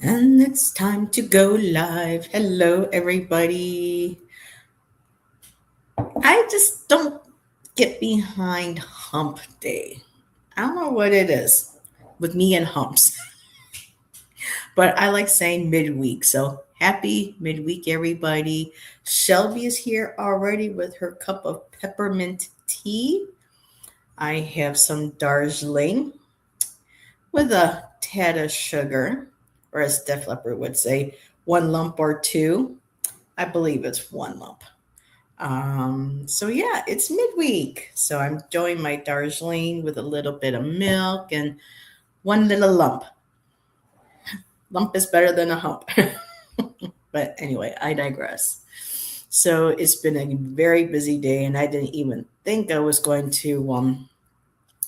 And it's time to go live. Hello, everybody. I just don't get behind hump day. I don't know what it is with me and humps, but I like saying midweek. So happy midweek, everybody. Shelby is here already with her cup of peppermint tea. I have some Darjeeling with a tad of sugar, or as Def Leppard would say, one lump or two. I believe it's one lump. So yeah, it's midweek. So I'm doing my Darjeeling with a little bit of milk and one little lump. Lump is better than a hump. But anyway, I digress. So it's been a very busy day, and I didn't even think I was going to want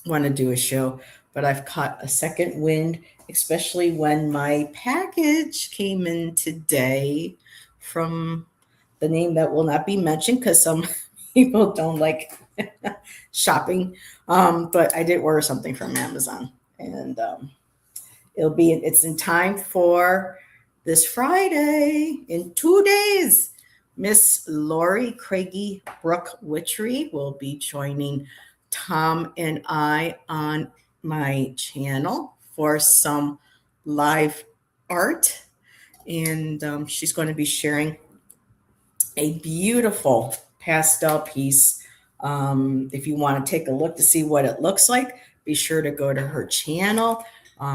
to do a show, but I've caught a second wind, especially when my package came in today from the name that will not be mentioned because some people don't like shopping. But I did order something from Amazon, and it's in time for this Friday in 2 days. Miss Lori Craigie Brooke Witchery will be joining Tom and I on my channel for some live art. And she's going to be sharing a beautiful pastel piece. If you want to take a look to see what it looks like, be sure to go to her channel.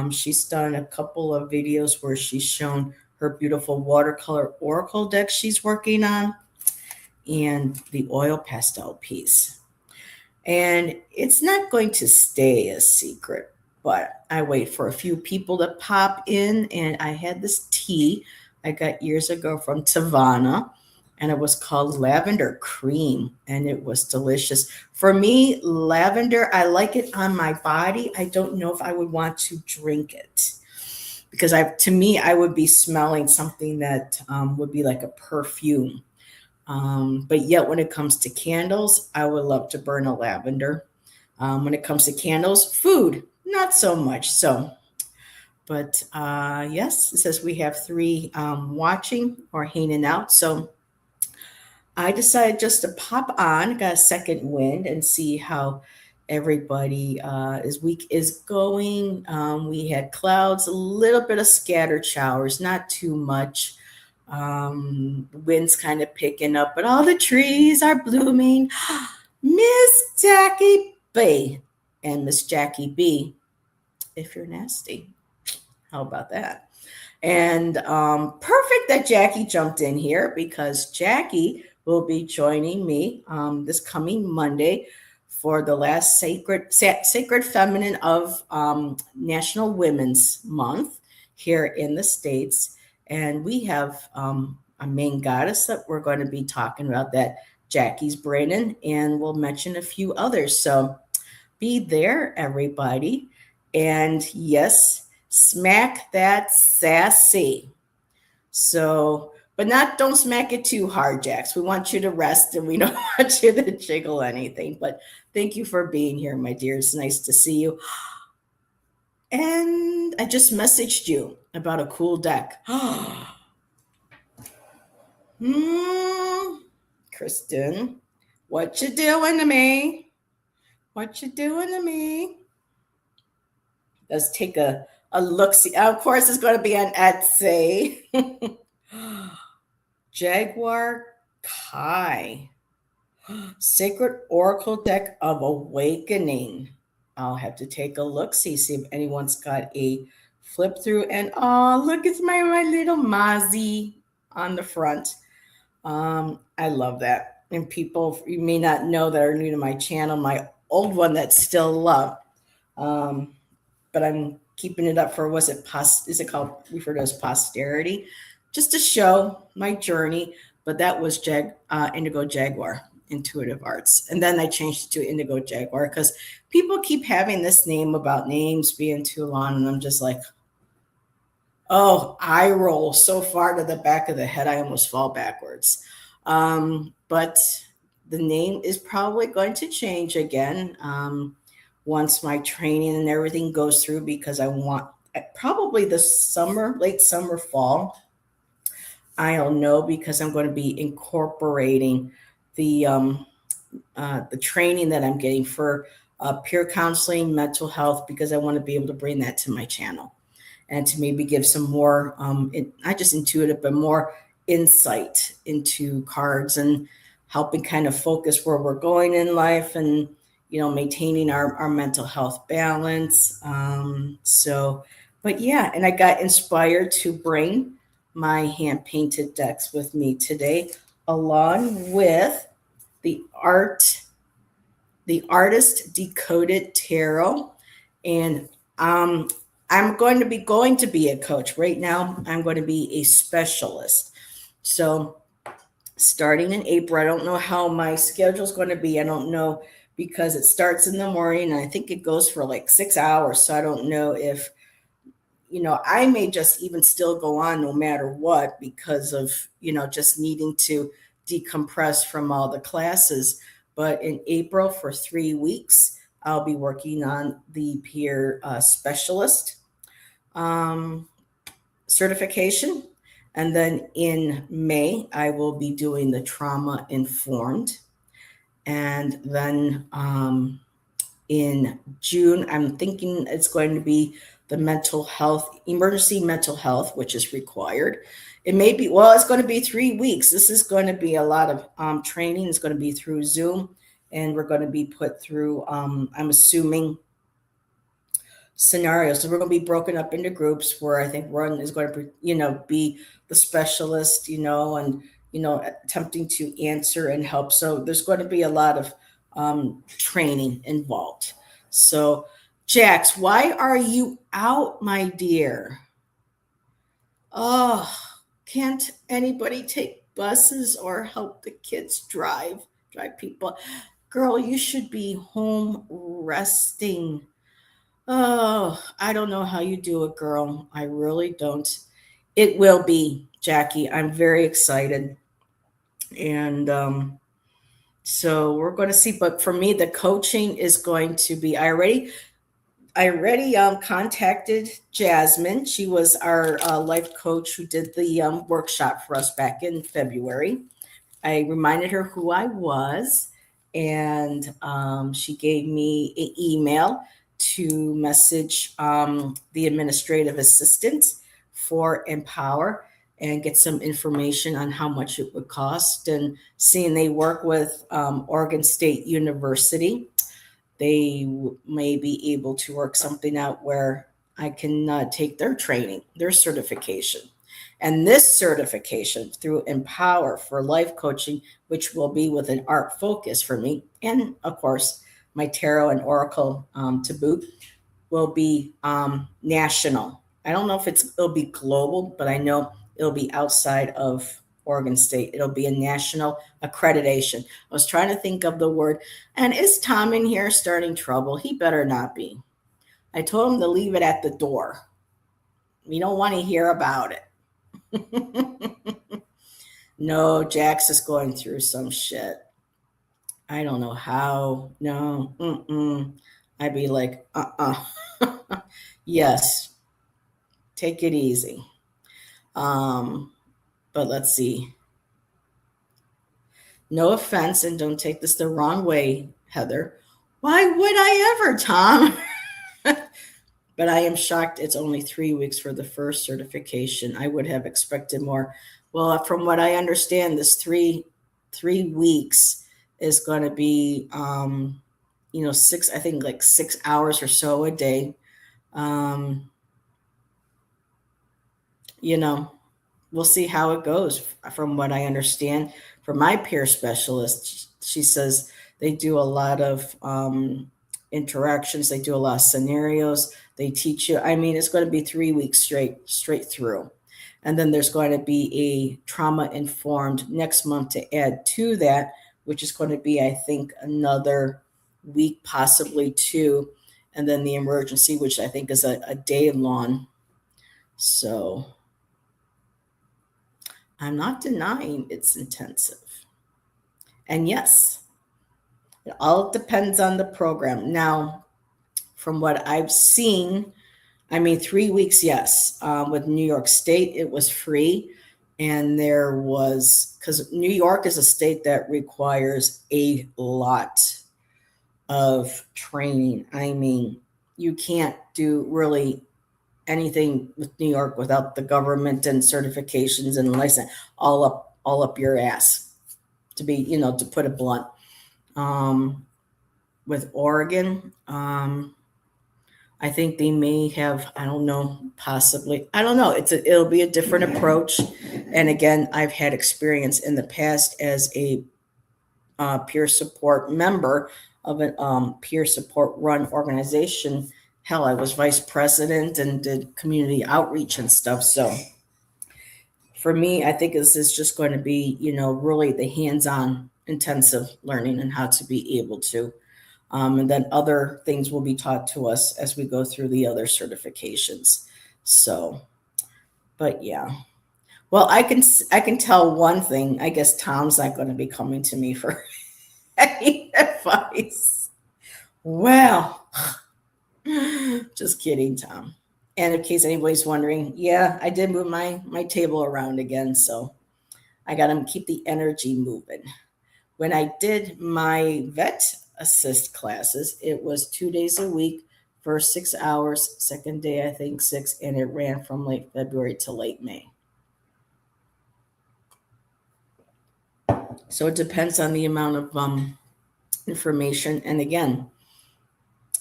She's done a couple of videos where she's shown her beautiful watercolor oracle deck she's working on and the oil pastel piece. And it's not going to stay a secret, but I wait for a few people to pop in. And I had this tea I got years ago from Tavana, and it was called Lavender Cream, and it was delicious. For me, lavender, I like it on my body. I don't know if I would want to drink it because to me, I would be smelling something that would be like a perfume. But yet, when it comes to candles, I would love to burn a lavender. When it comes to candles, food, not so much. So, but yes, it says we have three watching or hanging out. So I decided just to pop on, got a second wind, and see how everybody his week is going. We had clouds, a little bit of scattered showers, not too much. Wind's kind of picking up, but all the trees are blooming. Miss Jackie B and Miss Jackie B, if you're nasty. How about that? And perfect that Jackie jumped in here because Jackie will be joining me this coming Monday for the last Sacred Feminine of National Women's Month here in the States. And we have a main goddess that we're going to be talking about that Jackie's bringing, and we'll mention a few others. So be there, everybody. And yes, smack that sassy. So, but don't smack it too hard, Jax. We want you to rest and we don't want you to jiggle anything. But thank you for being here, my dear. It's nice to see you. And I just messaged you about a cool deck. Kristen, what you doing to me? What you doing to me? Let's take a look. See, of course, it's going to be on Etsy. Jaguar Kai. Sacred Oracle Deck of Awakening. I'll have to take a look, see if anyone's got a flip through. And oh, look, it's my little Mozzie on the front. I love that. And people, you may not know that are new to my channel, my old one that's still loved. But I'm keeping it up for, is it called, referred to as posterity? Just to show my journey. But that was Indigo Jaguar Intuitive Arts. And then I changed it to Indigo Jaguar because people keep having this name about names being too long. And I'm just like, oh, I roll so far to the back of the head, I almost fall backwards. But the name is probably going to change again once my training and everything goes through because I probably the summer, late summer, fall. I don't know because I'm going to be incorporating the the training that I'm getting for peer counseling, mental health, because I want to be able to bring that to my channel and to maybe give some more, not just intuitive, but more insight into cards and helping kind of focus where we're going in life and, maintaining our mental health balance. But yeah, and I got inspired to bring my hand painted decks with me today, along with the artist decoded tarot. And um, I'm going to be a coach. Right now, I'm going to be a specialist. So starting in April, I don't know how my schedule is going to be. I don't know because it starts in the morning and I think it goes for like 6 hours. So I don't know if, I may just even still go on no matter what because of, just needing to decompress from all the classes. But in April, for 3 weeks, I'll be working on the peer specialist um, certification. And then in May, I will be doing the trauma informed. And then in June, I'm thinking it's going to be the mental health, emergency mental health, which is required. It may be, well, it's going to be 3 weeks. This is going to be a lot of training. It's going to be through Zoom, and we're going to be put through, I'm assuming, scenarios. So we're going to be broken up into groups where I think one is going to, be the specialist, and, attempting to answer and help. So there's going to be a lot of training involved. So, Jax, why are you out, my dear? Oh, can't anybody take buses or help the kids drive people? Girl, you should be home resting. Oh, I don't know how you do it, girl. I really don't. It will be, Jackie. I'm very excited. And so we're going to see. But for me, the coaching is going to be, I already contacted Jasmine. She was our life coach who did the workshop for us back in February. I reminded her who I was, and she gave me an email to message the administrative assistant for Empower and get some information on how much it would cost. And seeing they work with Oregon State University, they may be able to work something out where I can take their training, their certification. And this certification through Empower for life coaching, which will be with an art focus for me, and of course, my tarot and oracle to boot, will be national. I don't know if it'll be global, but I know it'll be outside of Oregon State. It'll be a national accreditation. I was trying to think of the word. And is Tom in here starting trouble? He better not be. I told him to leave it at the door. We don't want to hear about it. No, Jax is going through some shit. I don't know how. No, I'd be like, yes, take it easy. But let's see. No offense, and don't take this the wrong way, Heather. Why would I ever, Tom? But I am shocked it's only 3 weeks for the first certification. I would have expected more. Well, from what I understand, this three weeks is going to be, six, I think like 6 hours or so a day. Um, we'll see how it goes. From what I understand, from my peer specialist, she says they do a lot of interactions. They do a lot of scenarios. They teach you. I mean, it's going to be 3 weeks straight through. And then there's going to be a trauma informed next month to add to that, which is going to be, I think, another week, possibly two. And then the emergency, which I think is a day long. So I'm not denying it's intensive. And yes, it all depends on the program. Now, from what I've seen, I mean, 3 weeks, yes. With New York State, it was free. And there was, because New York is a state that requires a lot of training. I mean, you can't do really anything with New York without the government and certifications and license all up your ass, to be, to put it blunt. Um, with Oregon, I think they may have, I don't know, possibly, I don't know. It'll be a different approach. And again, I've had experience in the past as a peer support member of a peer support run organization. Hell, I was vice president and did community outreach and stuff. So for me, I think this is just going to be, really the hands-on intensive learning and how to be able to. And then other things will be taught to us as we go through the other certifications. So, but yeah. Well, I can tell one thing. I guess Tom's not going to be coming to me for any advice. Well, just kidding, Tom. And in case anybody's wondering, yeah, I did move my table around again, so I got to keep the energy moving. When I did my vet assist classes, it was 2 days a week, first 6 hours, second day I think 6, and it ran from late February to late May. So it depends on the amount of information. And again,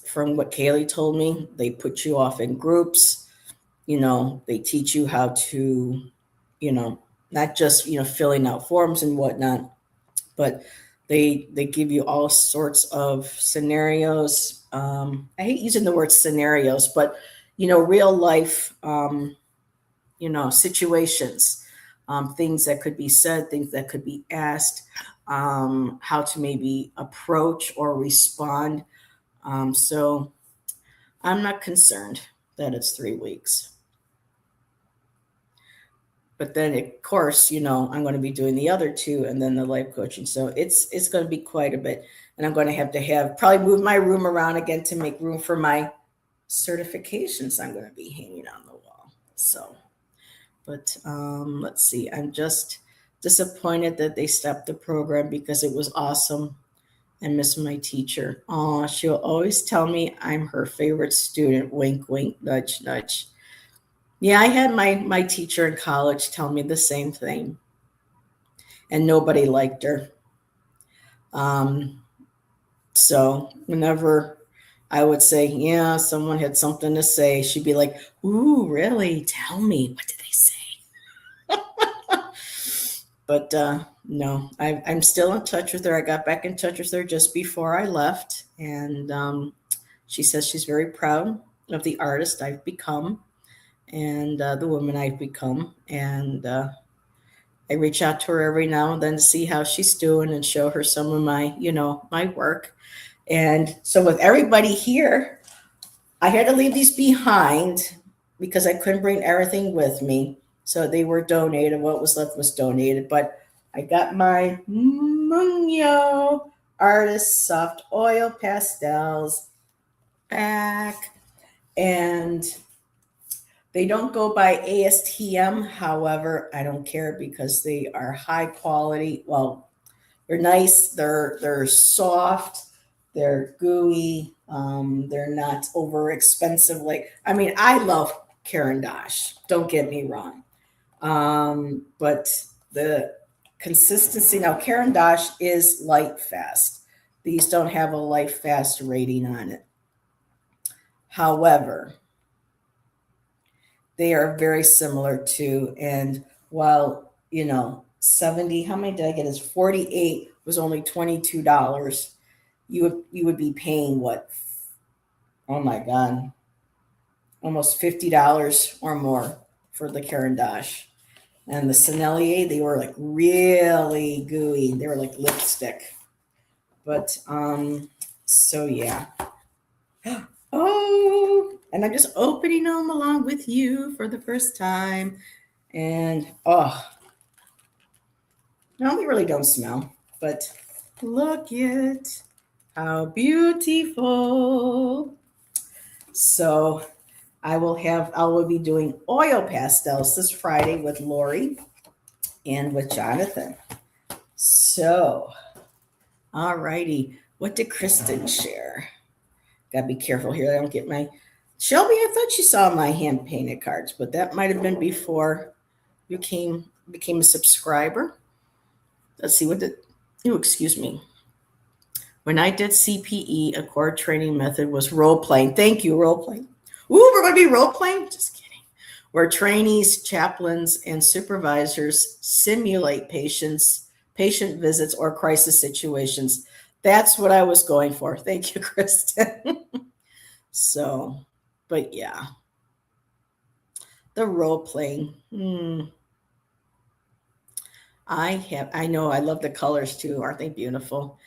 from what Kaylee told me, they put you off in groups. They teach you how to, not just filling out forms and whatnot, but they give you all sorts of scenarios. I hate using the word scenarios, but real life, situations, things that could be said, things that could be asked, how to maybe approach or respond. So I'm not concerned that it's 3 weeks. But then, of course, I'm going to be doing the other two and then the life coaching. So it's going to be quite a bit. And I'm going to have probably move my room around again to make room for my certifications I'm going to be hanging on the wall. So, but let's see. I'm just disappointed that they stopped the program because it was awesome. I miss my teacher. Oh, she'll always tell me I'm her favorite student. Wink, wink, nudge, nudge. Yeah, I had my teacher in college tell me the same thing, and nobody liked her. Um, so whenever I would say, yeah, someone had something to say, she'd be like, ooh, really? Tell me, what did they say? But no, I'm still in touch with her. I got back in touch with her just before I left, and she says she's very proud of the artist I've become and the woman I've become. And I reach out to her every now and then to see how she's doing and show her some of my, my work. And so with everybody here, I had to leave these behind because I couldn't bring everything with me. So they were donated. What was left was donated. But I got my Munyo Artist Soft Oil Pastels back. And they don't go by ASTM. However, I don't care because they are high quality. Well, they're nice. They're soft. They're gooey. They're not over expensive. I love Caran d'Ache. Don't get me wrong. But the consistency now, Caran d'Ache is light fast. These don't have a light fast rating on it. However, they are very similar to, and while 70, how many did I get? Is 48 was only $22. You would be paying what? Oh my God, almost $50 or more for the Caran d'Ache. And the Sennelier, they were like really gooey. They were like lipstick. But so yeah. Oh, and I'm just opening them along with you for the first time. And no, they really don't smell. But look at how beautiful. So I will be doing oil pastels this Friday with Lori and with Jonathan. So, all righty. What did Kristen share? Gotta be careful here. I don't get my Shelby. I thought she saw my hand painted cards, but that might have been before you became a subscriber. Let's see what did. Oh, excuse me. When I did CPE, a core training method was role playing. Thank you, role playing. Ooh, we're going to be role playing? Just kidding. Where trainees, chaplains, and supervisors simulate patient visits, or crisis situations. That's what I was going for. Thank you, Kristen. So, but yeah, the role playing. I know, I love the colors too. Aren't they beautiful?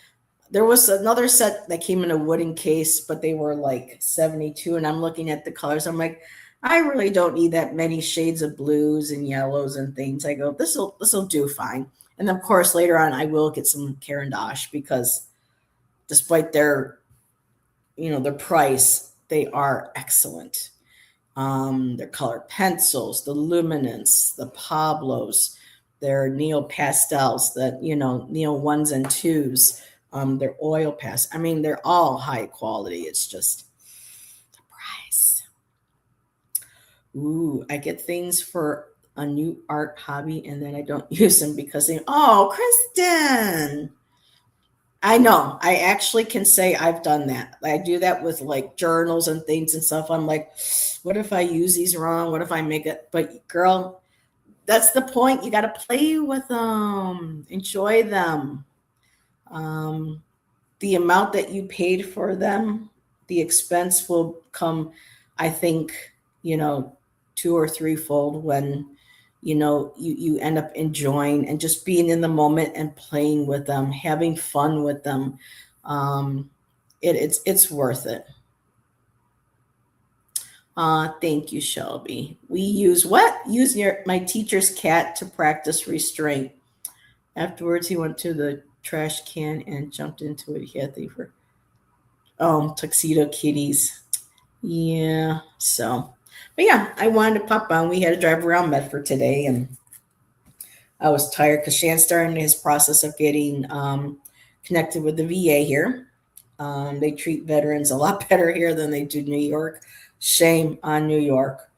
There was another set that came in a wooden case, but they were like 72. And I'm looking at the colors. I'm like, I really don't need that many shades of blues and yellows and things. I go, this'll do fine. And of course, later on, I will get some Caran d'Ache because despite their price, they are excellent. Their colored pencils, the luminance, the Pablos, their Neo pastels, that Neo ones and twos, their oil pastels. I mean, they're all high quality. It's just the price. Ooh, I get things for a new art hobby and then I don't use them because Kristen. I know. I actually can say I've done that. I do that with like journals and things and stuff. I'm like, what if I use these wrong? What if I make it? But girl, that's the point. You got to play with them, enjoy them. The amount that you paid for them, the expense will come, I think, 2 or 3-fold when you end up enjoying and just being in the moment and playing with them, having fun with them. It's worth it. Thank you, Shelby. We use my teacher's cat to practice restraint. Afterwards, he went to the trash can and jumped into it. He had for tuxedo kitties. Yeah. So, but yeah, I wanted to pop on. We had to drive around Medford today, and I was tired because Shan's starting his process of getting connected with the VA here. They treat veterans a lot better here than they do New York. Shame on New York.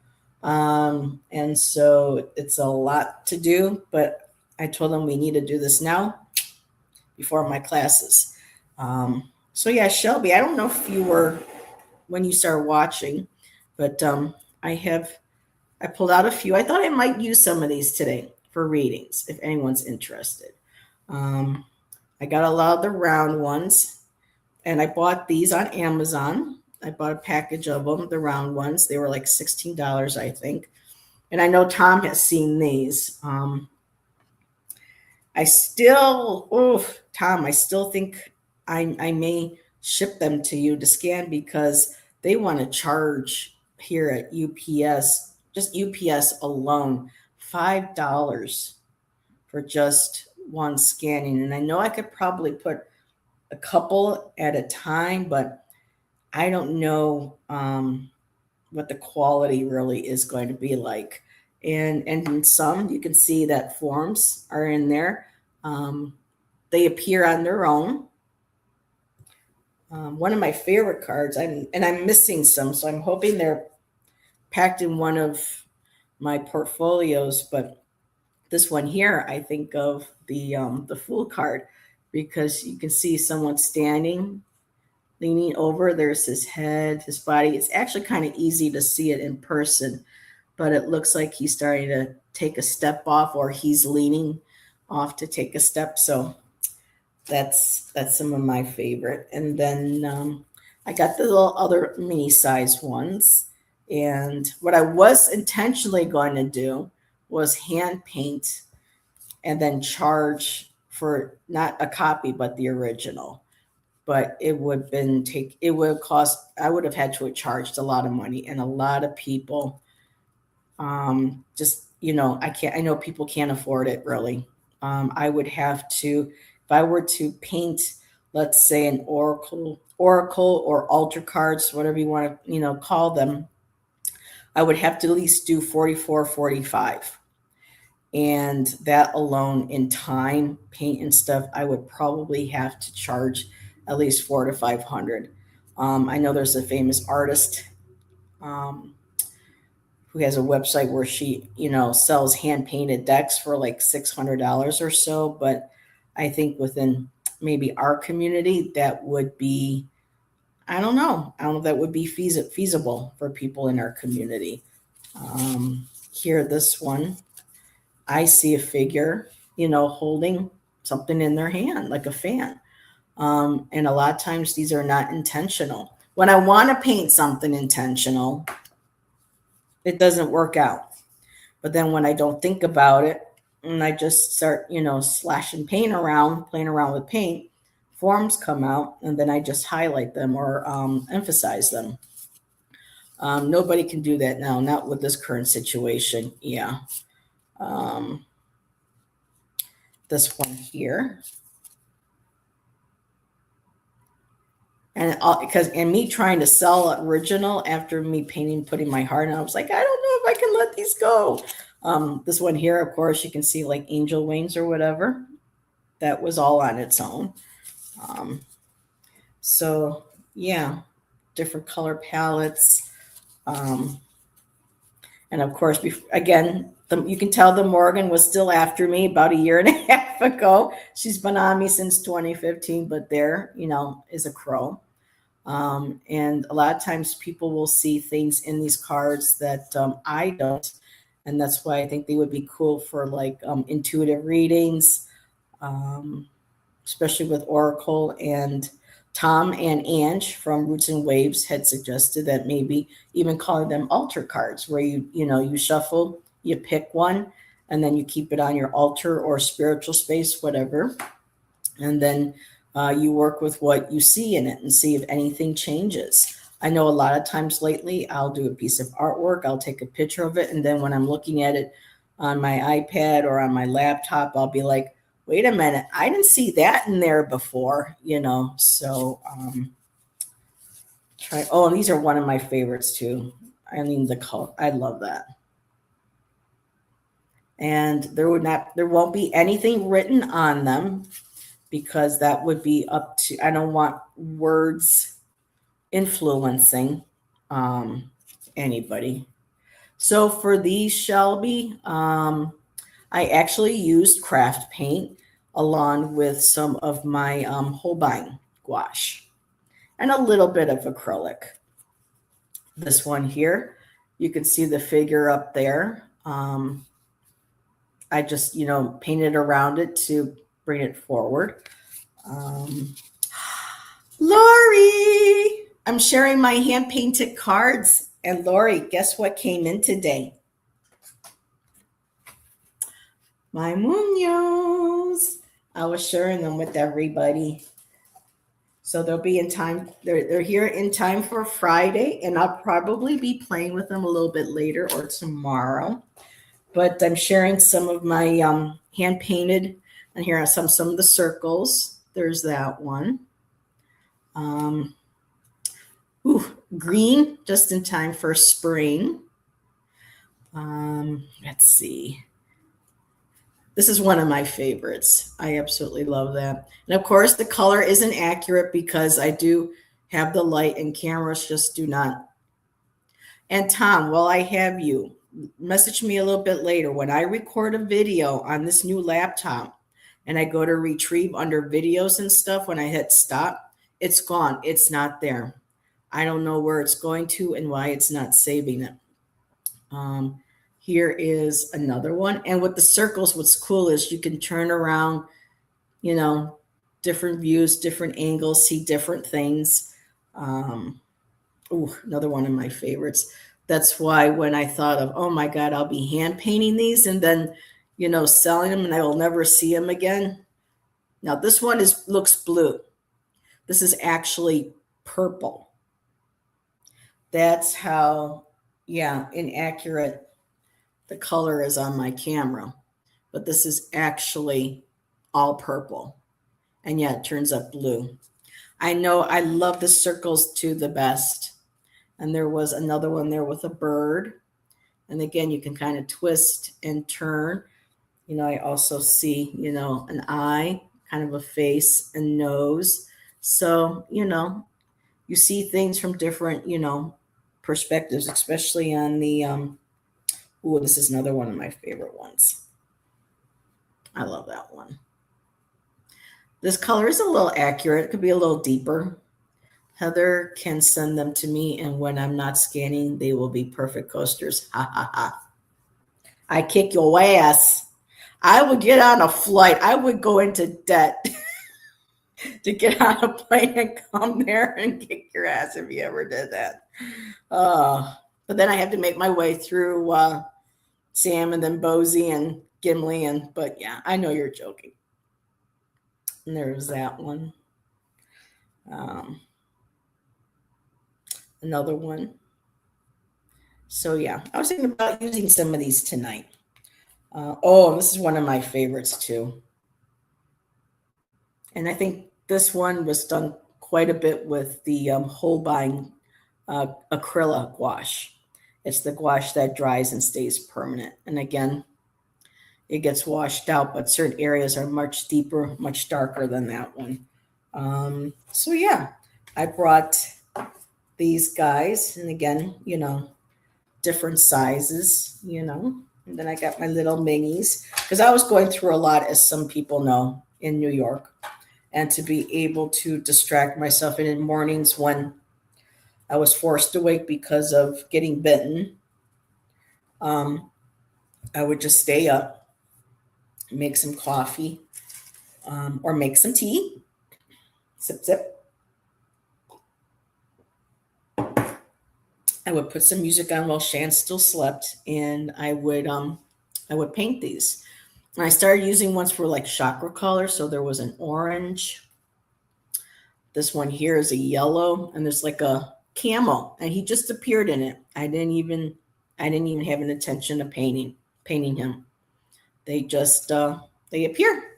And so it's a lot to do, but I told them we need to do this now before my classes. So yeah, Shelby, I don't know if you were when you started watching, but I pulled out a few. I thought I might use some of these today for readings if anyone's interested. I got a lot of the round ones, and I bought these on Amazon. I bought a package of them, the round ones. They were like $16, I think. And I know Tom has seen these. Tom, I still think I may ship them to you to scan because they want to charge here at UPS, just UPS alone, $5 for just one scanning. And I know I could probably put a couple at a time, but I don't know what the quality really is going to be like. And in some, you can see that forms are in there. They appear on their own. One of my favorite cards, I'm missing some, so I'm hoping they're packed in one of my portfolios. But this one here, I think of the Fool card because you can see someone standing, leaning over. There's his head, his body. It's actually kind of easy to see it in person, but it looks like he's starting to take a step off, or he's leaning off to take a step. So that's some of my favorite. And then I got the little other mini size ones. And what I was intentionally going to do was hand paint and then charge for not a copy, but the original. But it would cost, I would have had to have charged a lot of money, and a lot of people I know people can't afford it really. I would have to, if I were to paint, let's say an oracle or altar cards, whatever you want to, call them, I would have to at least do 44, 45. And that alone in time, paint and stuff, I would probably have to charge at least 400 to 500. I know there's a famous artist um, who has a website where she, sells hand painted decks for like $600 or so. But I think within maybe our community, that would be, I don't know if that would be feasible for people in our community. Here, this one, I see a figure, holding something in their hand, like a fan. And a lot of times these are not intentional. When I want to paint something intentional, it doesn't work out. But then when I don't think about it and I just start, slashing paint around, playing around with paint, forms come out, and then I just highlight them or emphasize them. Nobody can do that now, not with this current situation. Yeah. This one here. And me trying to sell original after me painting, putting my heart in, I was like, I don't know if I can let these go. This one here, of course, you can see like angel wings or whatever. That was all on its own. So yeah, different color palettes. And of course, again, you can tell the Morgan was still after me about a year and a half ago. She's been on me since 2015, but there, is a crow. And a lot of times people will see things in these cards that I don't. And that's why I think they would be cool for like intuitive readings, especially with Oracle. And Tom and Ange from Roots and Waves had suggested that maybe even calling them altar cards, where you shuffle, you pick one, and then you keep it on your altar or spiritual space, whatever. And then you work with what you see in it and see if anything changes. I know a lot of times lately, I'll do a piece of artwork, I'll take a picture of it, and then when I'm looking at it on my iPad or on my laptop, I'll be like, wait a minute, I didn't see that in there before, so try. Oh, and these are one of my favorites too. I mean, the color, I love that. And there won't be anything written on them because that would be up to, I don't want words influencing anybody. So for these, Shelby, I actually used craft paint along with some of my Holbein gouache and a little bit of acrylic. This one here, you can see the figure up there. I just, painted around it to bring it forward. Lori, I'm sharing my hand-painted cards. And Lori, guess what came in today? My Munoz. I was sharing them with everybody. So they'll be in time. They're here in time for Friday, and I'll probably be playing with them a little bit later or tomorrow. But I'm sharing some of my hand painted, and here are some of the circles. There's that one. Green, just in time for spring. Let's see. This is one of my favorites. I absolutely love that. And of course, the color isn't accurate because I do have the light and cameras just do not. And Tom, while I have you, message me a little bit later. When I record a video on this new laptop and I go to retrieve under videos and stuff, when I hit stop, it's gone. It's not there. I don't know where it's going to and why it's not saving it. Here is another one. And with the circles, what's cool is you can turn around, different views, different angles, see different things. Another one of my favorites. That's why when I thought of, oh my God, I'll be hand painting these and then, selling them and I will never see them again. Now this one looks blue. This is actually purple. That's how, inaccurate the color is on my camera. But this is actually all purple. And yeah, it turns up blue. I know I love the circles too the best. And there was another one there with a bird. And again, you can kind of twist and turn. I also see, an eye, kind of a face and nose. So, you see things from different, perspectives, especially on the, this is another one of my favorite ones. I love that one. This color is a little accurate. It could be a little deeper. Heather can send them to me, and when I'm not scanning, they will be perfect coasters. Ha ha ha. I kick your ass. I would get on a flight. I would go into debt to get on a plane and come there and kick your ass if you ever did that. But then I have to make my way through Sam and then Bosie and Gimli. But yeah, I know you're joking. And there's that one. Another one. So yeah, I was thinking about using some of these tonight. This is one of my favorites too. And I think this one was done quite a bit with the Holbein acrylic gouache. It's the gouache that dries and stays permanent. And again, it gets washed out, but certain areas are much deeper, much darker than that one. So yeah, I brought these guys, and again, different sizes, and then I got my little minis because I was going through a lot, as some people know, in New York, and to be able to distract myself in the mornings when I was forced to wake because of getting bitten, I would just stay up, make some coffee, or make some tea, sip, sip. I would put some music on while Shan still slept, and I would paint these. And I started using ones for like chakra color. So there was an orange. This one here is a yellow, and there's like a camel, and he just appeared in it. I didn't even have an intention of painting him. They just they appear.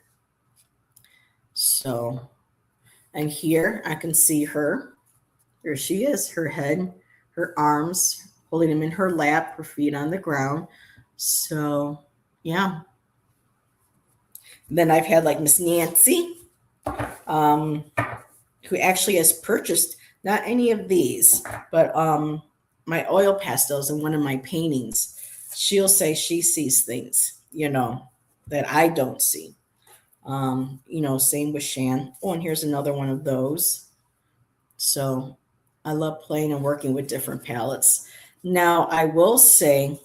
So, and here I can see her. There she is, her head, her arms, holding him in her lap, her feet on the ground. So, yeah. Then I've had like Miss Nancy, who actually has purchased not any of these, but my oil pastels in one of my paintings. She'll say she sees things, that I don't see. Same with Shan. Oh, and here's another one of those. So I love playing and working with different palettes. Now, I will say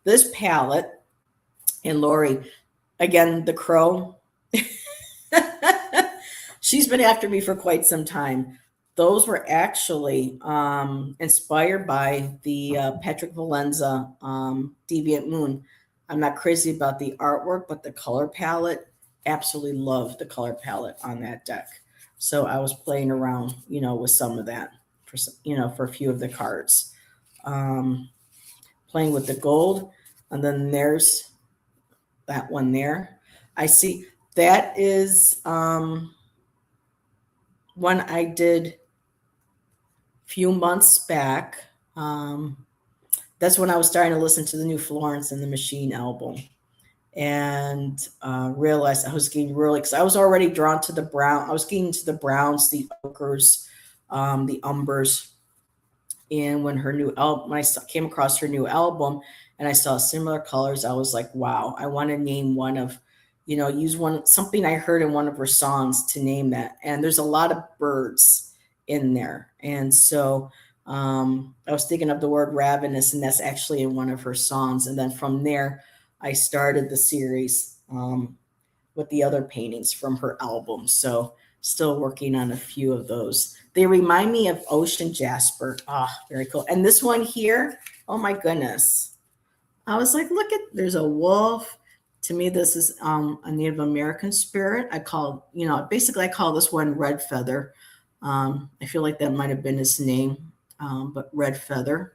this palette, and Lori, again, the crow, she's been after me for quite some time. Those were actually inspired by the Patrick Valenza Deviant Moon. I'm not crazy about the artwork, but the color palette, absolutely love the color palette on that deck. So I was playing around, with some of that for a few of the cards. Playing with the gold. And then there's that one there. I see that is one I did a few months back. That's when I was starting to listen to the new Florence and the Machine album, and realized I was getting really, because I was already drawn to the brown. I was getting to the browns, the ochres, the umbers. And when when I came across her new album and I saw similar colors, I was like, wow, I want to name one of, use something I heard in one of her songs to name that. And there's a lot of birds in there. And so I was thinking of the word ravenous, and that's actually in one of her songs. And then from there, I started the series with the other paintings from her album. So still working on a few of those. They remind me of ocean jasper. Very cool. And this one here, oh my goodness. I was like, there's a wolf. To me, this is a Native American spirit. I call this one Red Feather. I feel like that might have been his name, but Red Feather.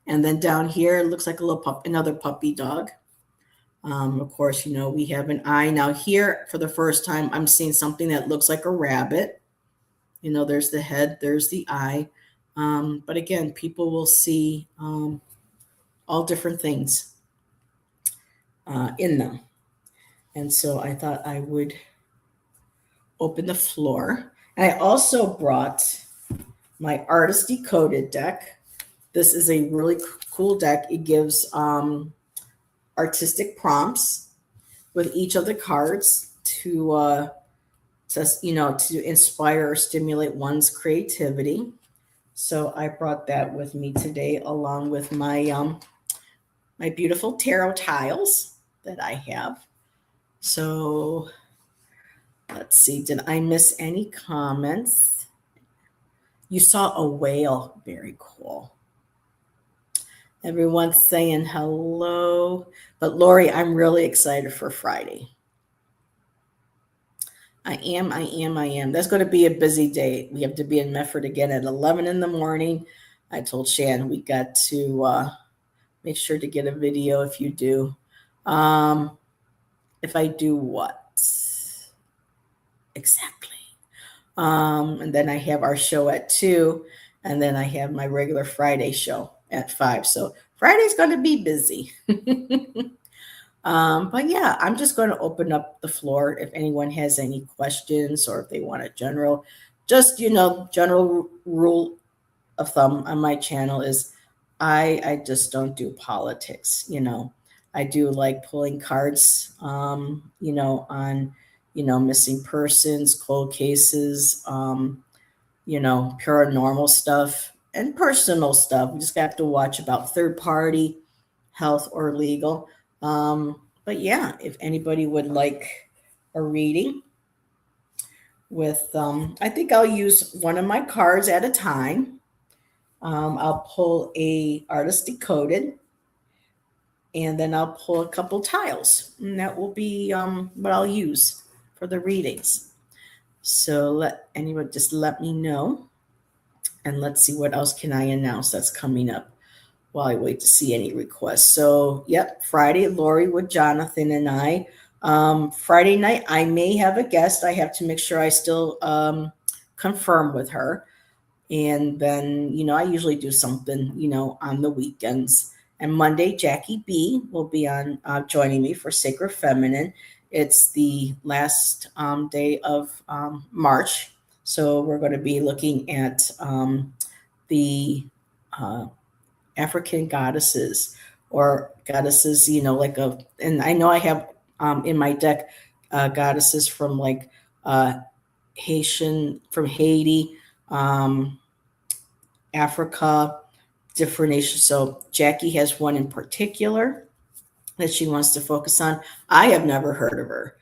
And then down here, it looks like another puppy dog. Of course, we have an eye. Now here, for the first time, I'm seeing something that looks like a rabbit. There's the head, there's the eye. But again, people will see all different things in them. And so I thought I would open the floor. And I also brought my Artist Decoded deck. This is a really cool deck. It gives artistic prompts with each of the cards to inspire or stimulate one's creativity. So I brought that with me today, along with my beautiful tarot tiles that I have. So let's see, did I miss any comments? You saw a whale. Very cool. Everyone's saying hello. But Lori, I'm really excited for Friday. I am. That's going to be a busy day. We have to be in Medford again at 11 in the morning. I told Shan we got to make sure to get a video if you do. If I do what? Exactly. And then I have our show at 2, and then I have my regular Friday show at 5. So Friday's going to be busy. But yeah, I'm just going to open up the floor if anyone has any questions, or if they want a general rule of thumb on my channel is I just don't do politics. I do like pulling cards, on, missing persons, cold cases, paranormal stuff and personal stuff. We just have to watch about third party, health, or legal. But yeah, if anybody would like a reading with, I think I'll use one of my cards at a time. I'll pull a Artist Decoded, and then I'll pull a couple tiles, and that will be what I'll use for the readings. So let me know, and let's see what else can I announce that's coming up while I wait to see any requests. So, yep, Friday, Lori with Jonathan and I. Friday night, I may have a guest. I have to make sure I still confirm with her. And then, I usually do something, on the weekends. And Monday, Jackie B will be on joining me for Sacred Feminine. It's the last day of March. So we're going to be looking at the African goddesses, or goddesses, and I know I have in my deck goddesses from from Haiti, Africa, different nations. So Jackie has one in particular that she wants to focus on. I have never heard of her.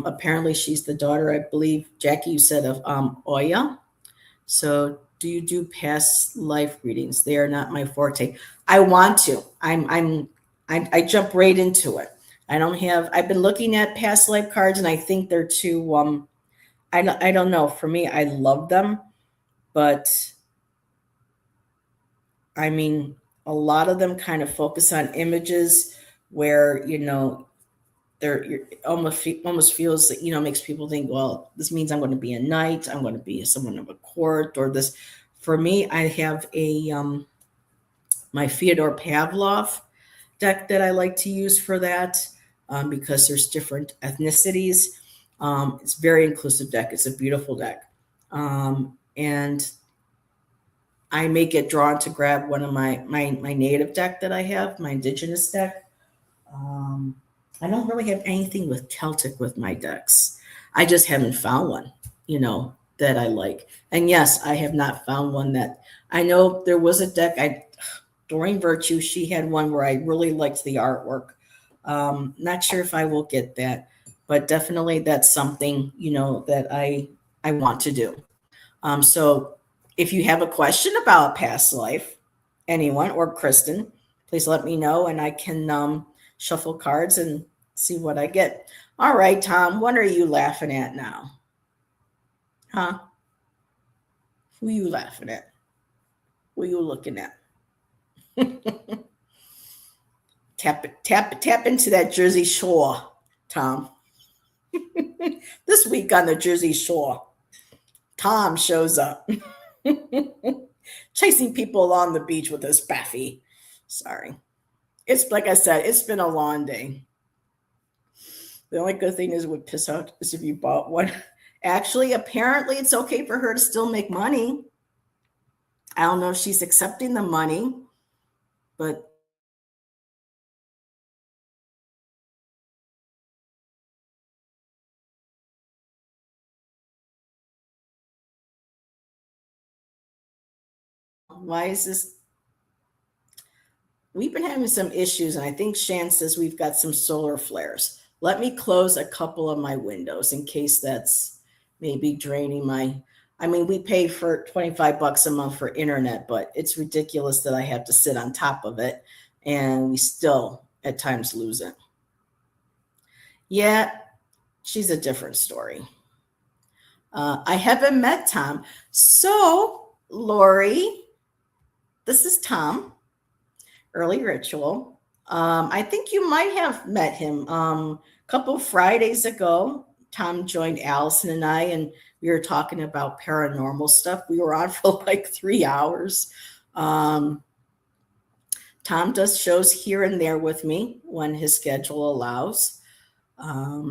Apparently she's the daughter, I believe, Jackie, you said, of Oya. So do you do past life readings? They are not my forte. I want to. I jump right into it. I've been looking at past life cards, and I think they're too I don't know. For me, I love them, but I mean, a lot of them kind of focus on images where, it almost feels that, makes people think, well, this means I'm going to be a knight, I'm going to be someone of a court, or this. For me, I have my Fyodor Pavlov deck that I like to use for that, because there's different ethnicities. It's a very inclusive deck. It's a beautiful deck. And I may get drawn to grab one of my native deck that I have, my indigenous deck. I don't really have anything with Celtic with my decks. I just haven't found one, that I like. And yes, I have not found one that I know there was a deck. Doreen Virtue, she had one where I really liked the artwork. Not sure if I will get that, but definitely that's something, that I want to do. So if you have a question about past life, anyone, or Kristen, please let me know, and I can shuffle cards and see what I get. All right, Tom, what are you laughing at now? Huh? Who are you laughing at? Who are you looking at? Tap into that Jersey Shore, Tom. This week on the Jersey Shore, Tom shows up. chasing people along the beach with this baffy. Sorry. It's like I said, it's been a long day. The only good thing is it would piss out is if you bought one. Actually, apparently it's okay for her to still make money. I don't know if she's accepting the money, but why is this? We've been having some issues, and I think Shan says we've got some solar flares. Let me close a couple of my windows in case that's maybe draining my. I mean, we pay for 25 bucks a month for internet, but it's ridiculous that I have to sit on top of it, and we still at times lose it. Yeah, she's a different story. I haven't met Tom. So, Lori, this is Tom, Early Ritual. I think you might have met him a couple of Fridays ago. Tom joined Allison and I, and we were talking about paranormal stuff. We were on for like 3 hours. Um, Tom does shows here and there with me when his schedule allows.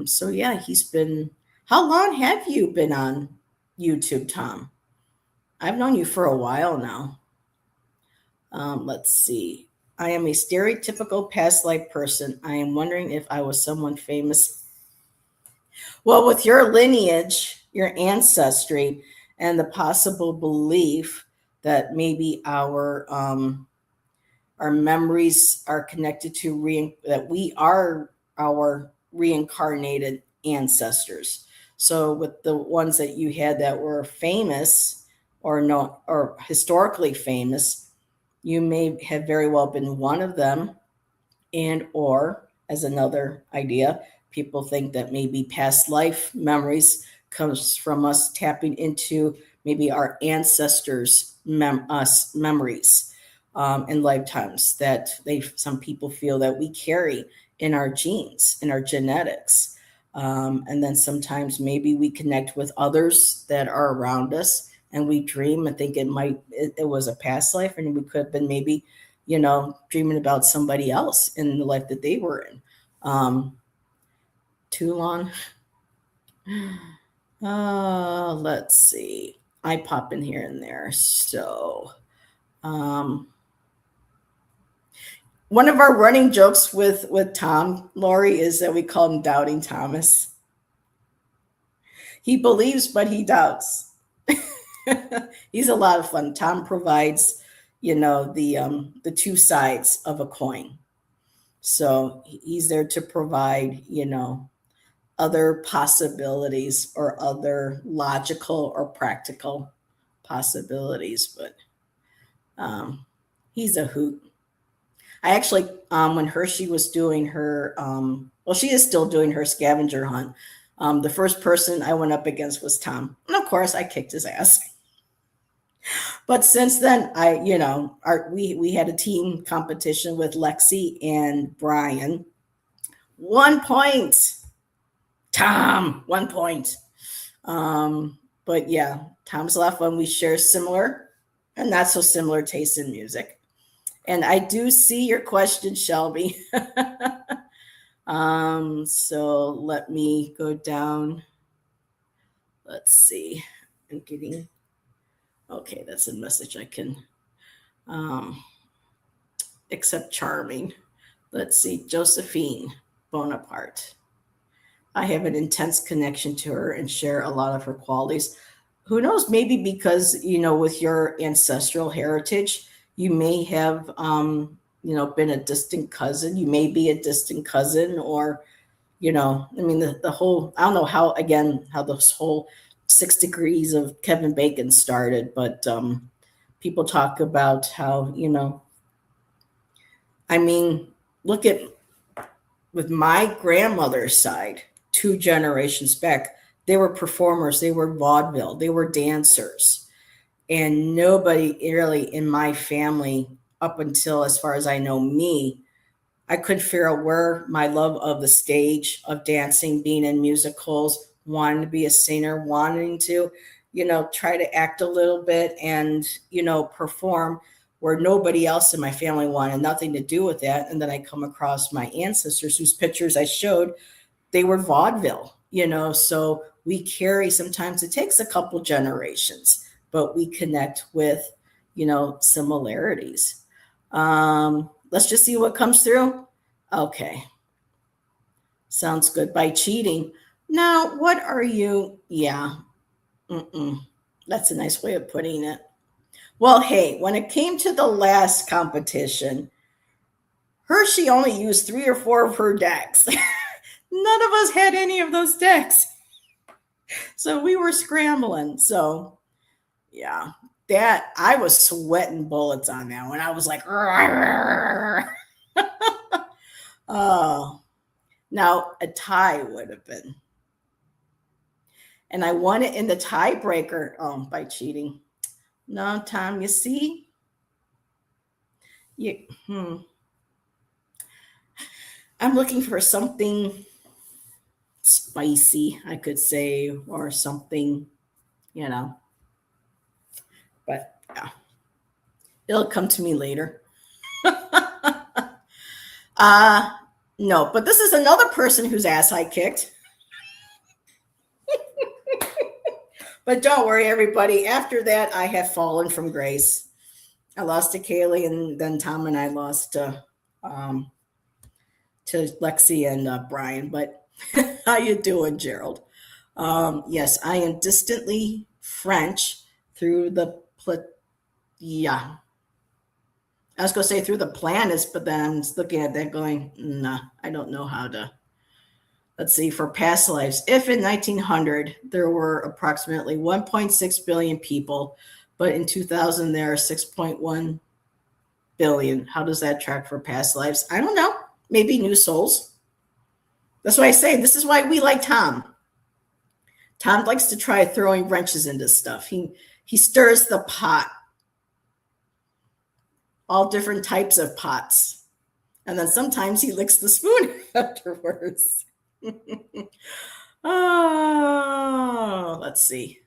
So yeah, he's been. How long have you been on YouTube, Tom? I've known you for a while now. Let's see. I am a stereotypical past life person. I am wondering if I was someone famous. Well, with your lineage, your ancestry, and the possible belief that maybe our memories are connected to that we are our reincarnated ancestors. So with the ones that you had that were famous or no or historically famous, you may have very well been one of them. And or as another idea, people think that maybe past life memories comes from us tapping into maybe our ancestors us memories in lifetimes that some people feel that we carry in our genes, in our genetics. And then sometimes maybe we connect with others that are around us and we dream and think it was a past life, and we could have been maybe, dreaming about somebody else in the life that they were in. Too long. Let's see. I pop in here and there. So, one of our running jokes with Tom, Lori, is that we call him Doubting Thomas. He believes, but he doubts. He's a lot of fun. Tom provides, the two sides of a coin. So he's there to provide, other possibilities or other logical or practical possibilities. But he's a hoot. I actually, when Hershey was doing her, she is still doing her scavenger hunt. The first person I went up against was Tom. And of course, I kicked his ass. But since then, we had a team competition with Lexi and Brian. 1 point. Tom, 1 point. But yeah, Tom's a lot of fun. We share similar and not so similar tastes in music. And I do see your question, Shelby. So let me go down. Let's see. I'm getting, okay, that's a message I can accept. Charming. Let's see. Josephine Bonaparte. I have an intense connection to her and share a lot of her qualities. Who knows? Maybe because, with your ancestral heritage, you may have, been a distant cousin. You may be a distant cousin, or, the whole, I don't know how this whole 6 degrees of Kevin Bacon started, but people talk about how, look at, with my grandmother's side, 2 generations back, they were performers, they were vaudeville, they were dancers. And nobody really in my family, up until as far as I know me, I couldn't figure out where my love of the stage, of dancing, being in musicals, wanting to be a singer, wanting to, try to act a little bit and, perform where nobody else in my family wanted nothing to do with that. And then I come across my ancestors whose pictures I showed, they were vaudeville, so we carry, sometimes it takes a couple generations, but we connect with, similarities. Let's just see what comes through. Okay. Sounds good. By cheating. Now, what are you? Yeah. Mm-mm. That's a nice way of putting it. Well, hey, when it came to the last competition, Hershey only used 3 or 4 of her decks. None of us had any of those decks. So we were scrambling. So, yeah, that I was sweating bullets on that one. I was like, oh, now a tie would have been. And I won it in the tiebreaker. Oh, by cheating. No, Tom, you see? I'm looking for something spicy, I could say, or something, But yeah, it'll come to me later. No, but this is another person whose ass I kicked. But don't worry, everybody. After that, I have fallen from grace. I lost to Kaylee, and then Tom and I lost to Lexi and Brian. But how you doing, Gerald? Yes, I am distantly French through the yeah. I was going to say through the planets, but then I'm looking at that going, nah, I don't know how to. Let's see, for past lives. If in 1900 there were approximately 1.6 billion people, but in 2000 there are 6.1 billion, how does that track for past lives? I don't know. Maybe new souls. That's why I say this is why we like Tom. Tom likes to try throwing wrenches into stuff. He stirs the pot. All different types of pots. And then sometimes he licks the spoon afterwards. Oh, let's see.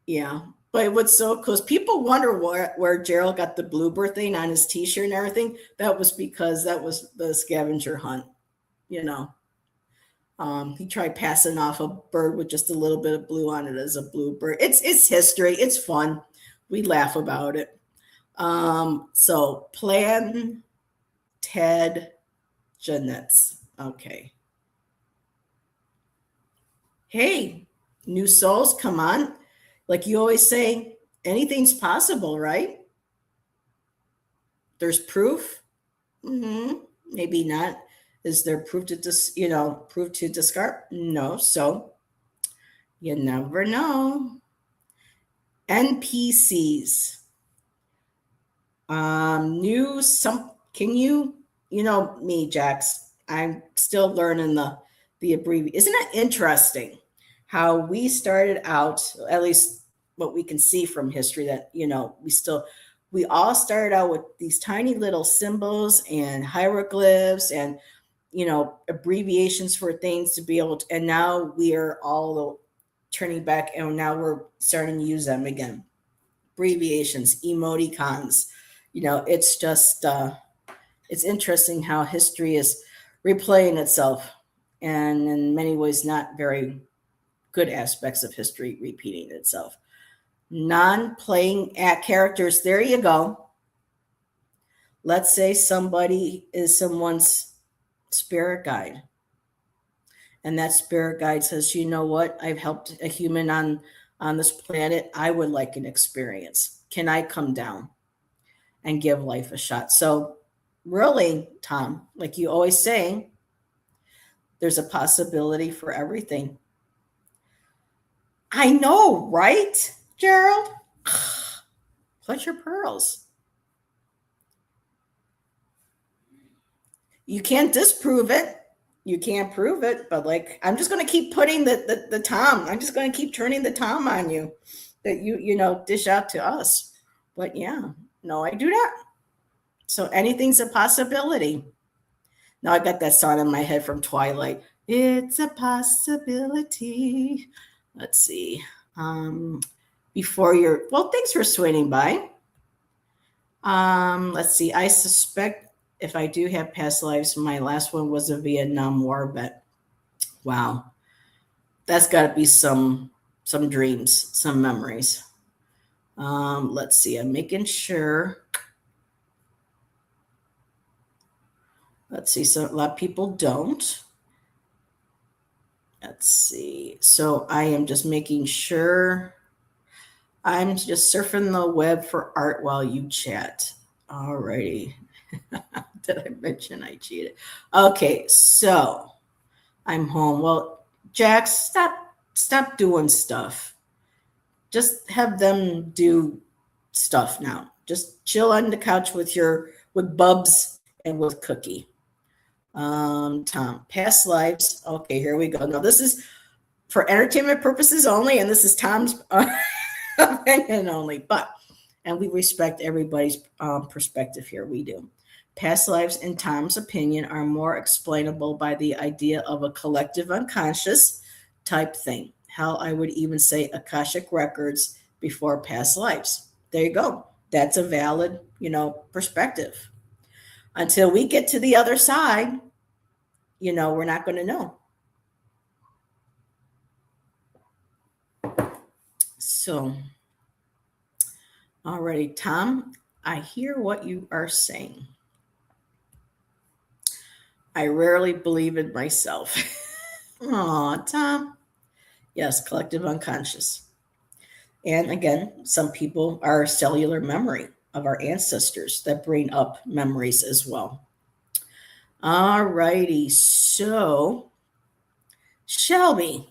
Yeah. But what's so cool is people wonder where Gerald got the blooper thing on his t-shirt and everything. That was because that was the scavenger hunt, He tried passing off a bird with just a little bit of blue on it as a bluebird. It's history. It's fun. We laugh about it. So Plan Ted Jeanette's. Okay. Hey, new souls, come on. Like you always say, anything's possible, right? There's proof. Maybe not. Is there proof to discard? No. So you never know. NPCs. Can you me, Jax? I'm still learning the abbreviation. Isn't it interesting how we started out, at least what we can see from history, that we all started out with these tiny little symbols and hieroglyphs and abbreviations for things to be able to, and now we are all turning back and now we're starting to use them again. Abbreviations, emoticons, it's just it's interesting how history is replaying itself, and in many ways not very good aspects of history repeating itself. Non-playing characters, there you go. Let's say somebody is someone's spirit guide, and that spirit guide says, you know what, I've helped a human on this planet. I would like an experience. Can I come down and give life a shot? So really, Tom, like you always say, there's a possibility for everything. I know, right, Gerald? Clutch your pearls. You can't disprove it. You can't prove it, but like I'm just going to keep putting the Tom. I'm just going to keep turning the Tom on you that you dish out to us. But yeah, no, I do not. So anything's a possibility. Now I got that song in my head from Twilight. It's a possibility. Let's see. Um, before your, well, thanks for swinging by. Let's see. I suspect if I do have past lives, my last one was a Vietnam War vet. Wow, that's got to be some dreams, some memories. Let's see. I'm making sure. Let's see. So a lot of people don't. Let's see. So I am just making sure. I'm just surfing the web for art while you chat. Alrighty. Did I mention I cheated? Okay, so I'm home. Well, Jax, stop doing stuff. Just have them do stuff now. Just chill on the couch with Bubs and with Cookie. Tom, past lives. Okay, here we go. Now this is for entertainment purposes only, and this is Tom's opinion only. And we respect everybody's perspective here. We do. Past lives, in Tom's opinion, are more explainable by the idea of a collective unconscious type thing. Hell, I would even say Akashic records before past lives. There you go. That's a valid, perspective. Until we get to the other side, we're not going to know. So, alrighty, Tom, I hear what you are saying. I rarely believe in myself. Aw, Tom. Yes, collective unconscious. And again, some people are cellular memory of our ancestors that bring up memories as well. All righty. So, Shelby,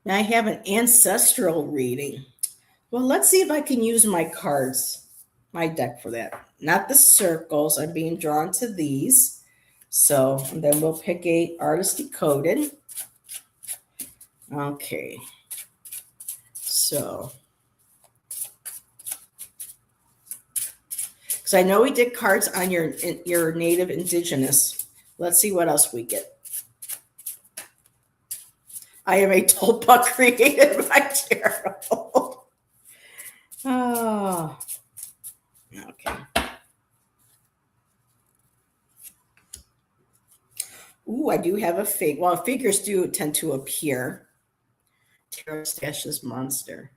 I have an ancestral reading. Well, let's see if I can use my cards, my deck for that. Not the circles. I'm being drawn to these. So, and then we'll pick a artist decoded. Okay. So, because I know we did cards on your native indigenous. Let's see what else we get. I am a tulpa created by Gerald. Oh, okay. Ooh, I do have a fig. Well, figures do tend to appear. Tarot Stash's monster.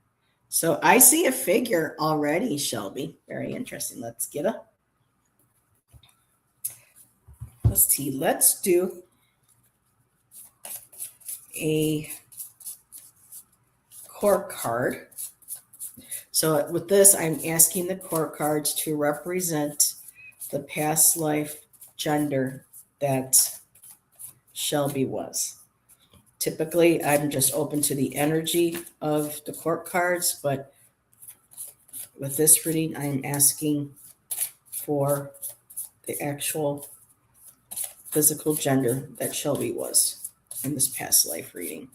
So I see a figure already, Shelby. Very interesting. Let's see. Let's do a core card. So with this, I'm asking the core cards to represent the past life gender that Shelby was. Typically, I'm just open to the energy of the court cards, but with this reading, I'm asking for the actual physical gender that Shelby was in this past life reading.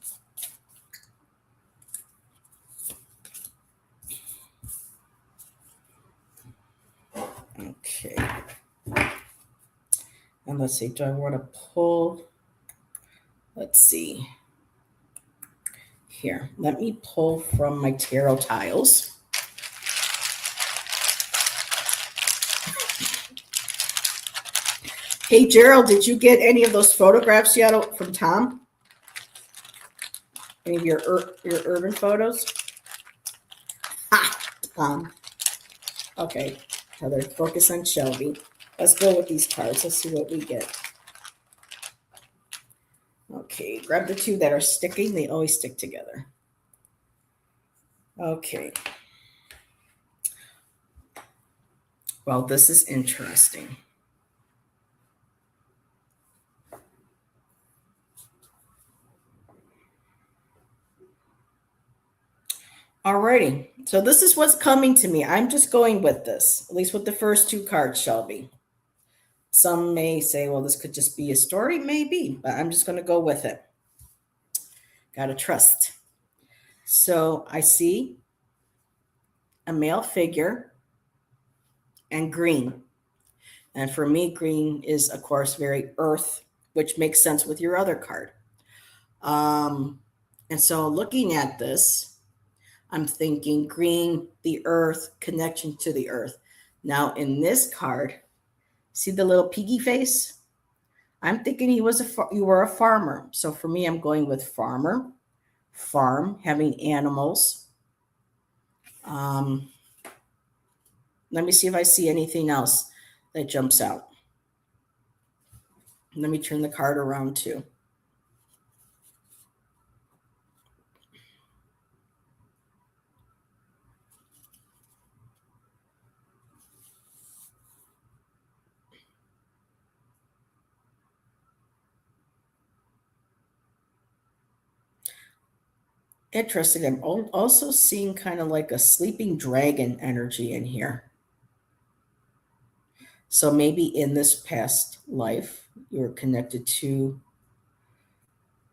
Okay. And let's see, do I want to pull? Let's see. Here, let me pull from my tarot tiles. Hey, Gerald, did you get any of those photographs yet from Tom? Any of your urban photos? Tom. Okay, Heather, focus on Shelby. Let's go with these cards. Let's see what we get. Okay, grab the two that are sticking. They always stick together. Okay. Well, this is interesting. Alrighty, so this is what's coming to me. I'm just going with this, at least with the first two cards, Shelby. Some may say, well, this could just be a story, maybe, but I'm just going to go with it. Got to trust. So I see a male figure and green. And for me, green is, of course, very earth, which makes sense with your other card. And so looking at this, I'm thinking green, the earth, connection to the earth. Now in this card, see the little piggy face? I'm thinking you were a farmer. So for me, I'm going with farmer, farm, having animals. Um, Let me see if I see anything else that jumps out. Let me turn the card around too. Interesting. I'm also seeing kind of like a sleeping dragon energy in here. So maybe in this past life, you're connected to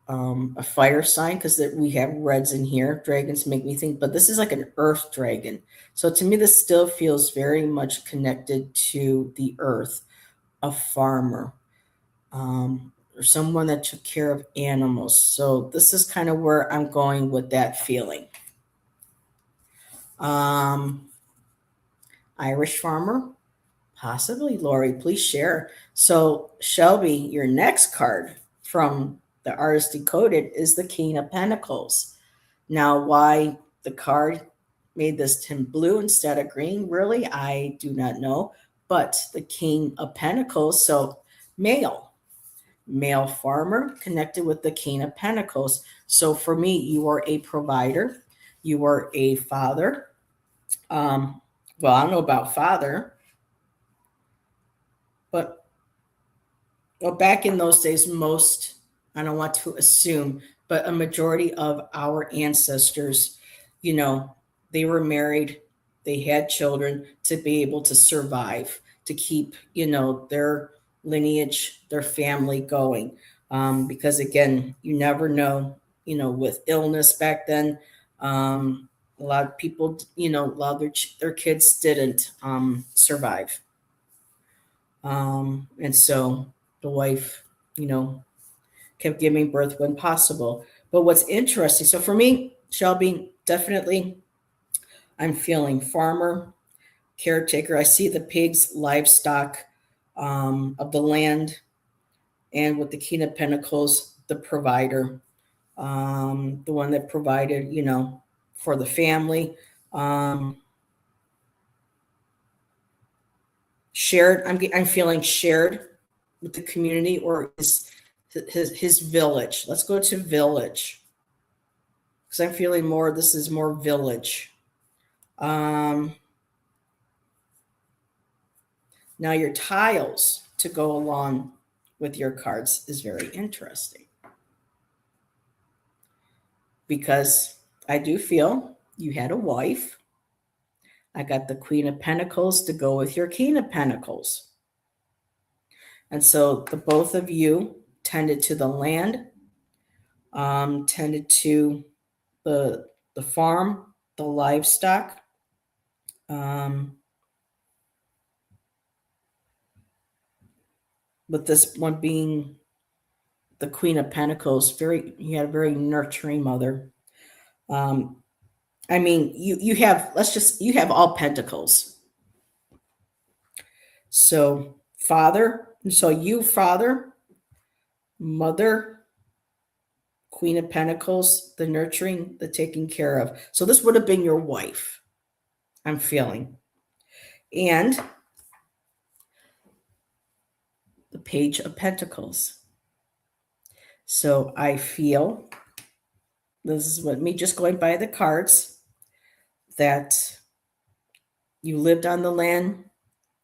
a fire sign because we have reds in here. Dragons make me think, but this is like an earth dragon. So to me, this still feels very much connected to the earth, a farmer, or someone that took care of animals. So this is kind of where I'm going with that feeling. Irish farmer, possibly. Lori, please share. So Shelby, your next card from the Artist Decoded is the King of Pentacles. Now, why the card made this tint blue instead of green, really, I do not know. But the King of Pentacles, so male farmer connected with the King of Pentacles. So for me, you are a provider, you are a father. Well, I don't know about father, but well, back in those days, most, I don't want to assume, but a majority of our ancestors, you know, they were married, they had children to be able to survive, to keep, you know, their lineage, their family going. Because again, you never know, you know, with illness back then, a lot of people, you know, a lot of their kids didn't survive. And so the wife, you know, kept giving birth when possible. But what's interesting, so for me, Shelby, definitely I'm feeling farmer, caretaker. I see the pigs, livestock of the land, and with the King of Pentacles, the provider, the one that provided, you know, for the family. Shared, I'm feeling shared with the community or his village. Let's go to village because I'm feeling more. This is more village. Now your tiles to go along with your cards is very interesting because I do feel you had a wife. I got the Queen of Pentacles to go with your King of Pentacles. And so the both of you tended to the land, tended to the farm, the livestock. With this one being the Queen of Pentacles, you had a very nurturing mother. I mean, you have, you have all pentacles. So father, father, mother, Queen of Pentacles, the nurturing, the taking care of. So this would have been your wife, I'm feeling. And the Page of Pentacles. So I feel, this is what me just going by the cards, that you lived on the land,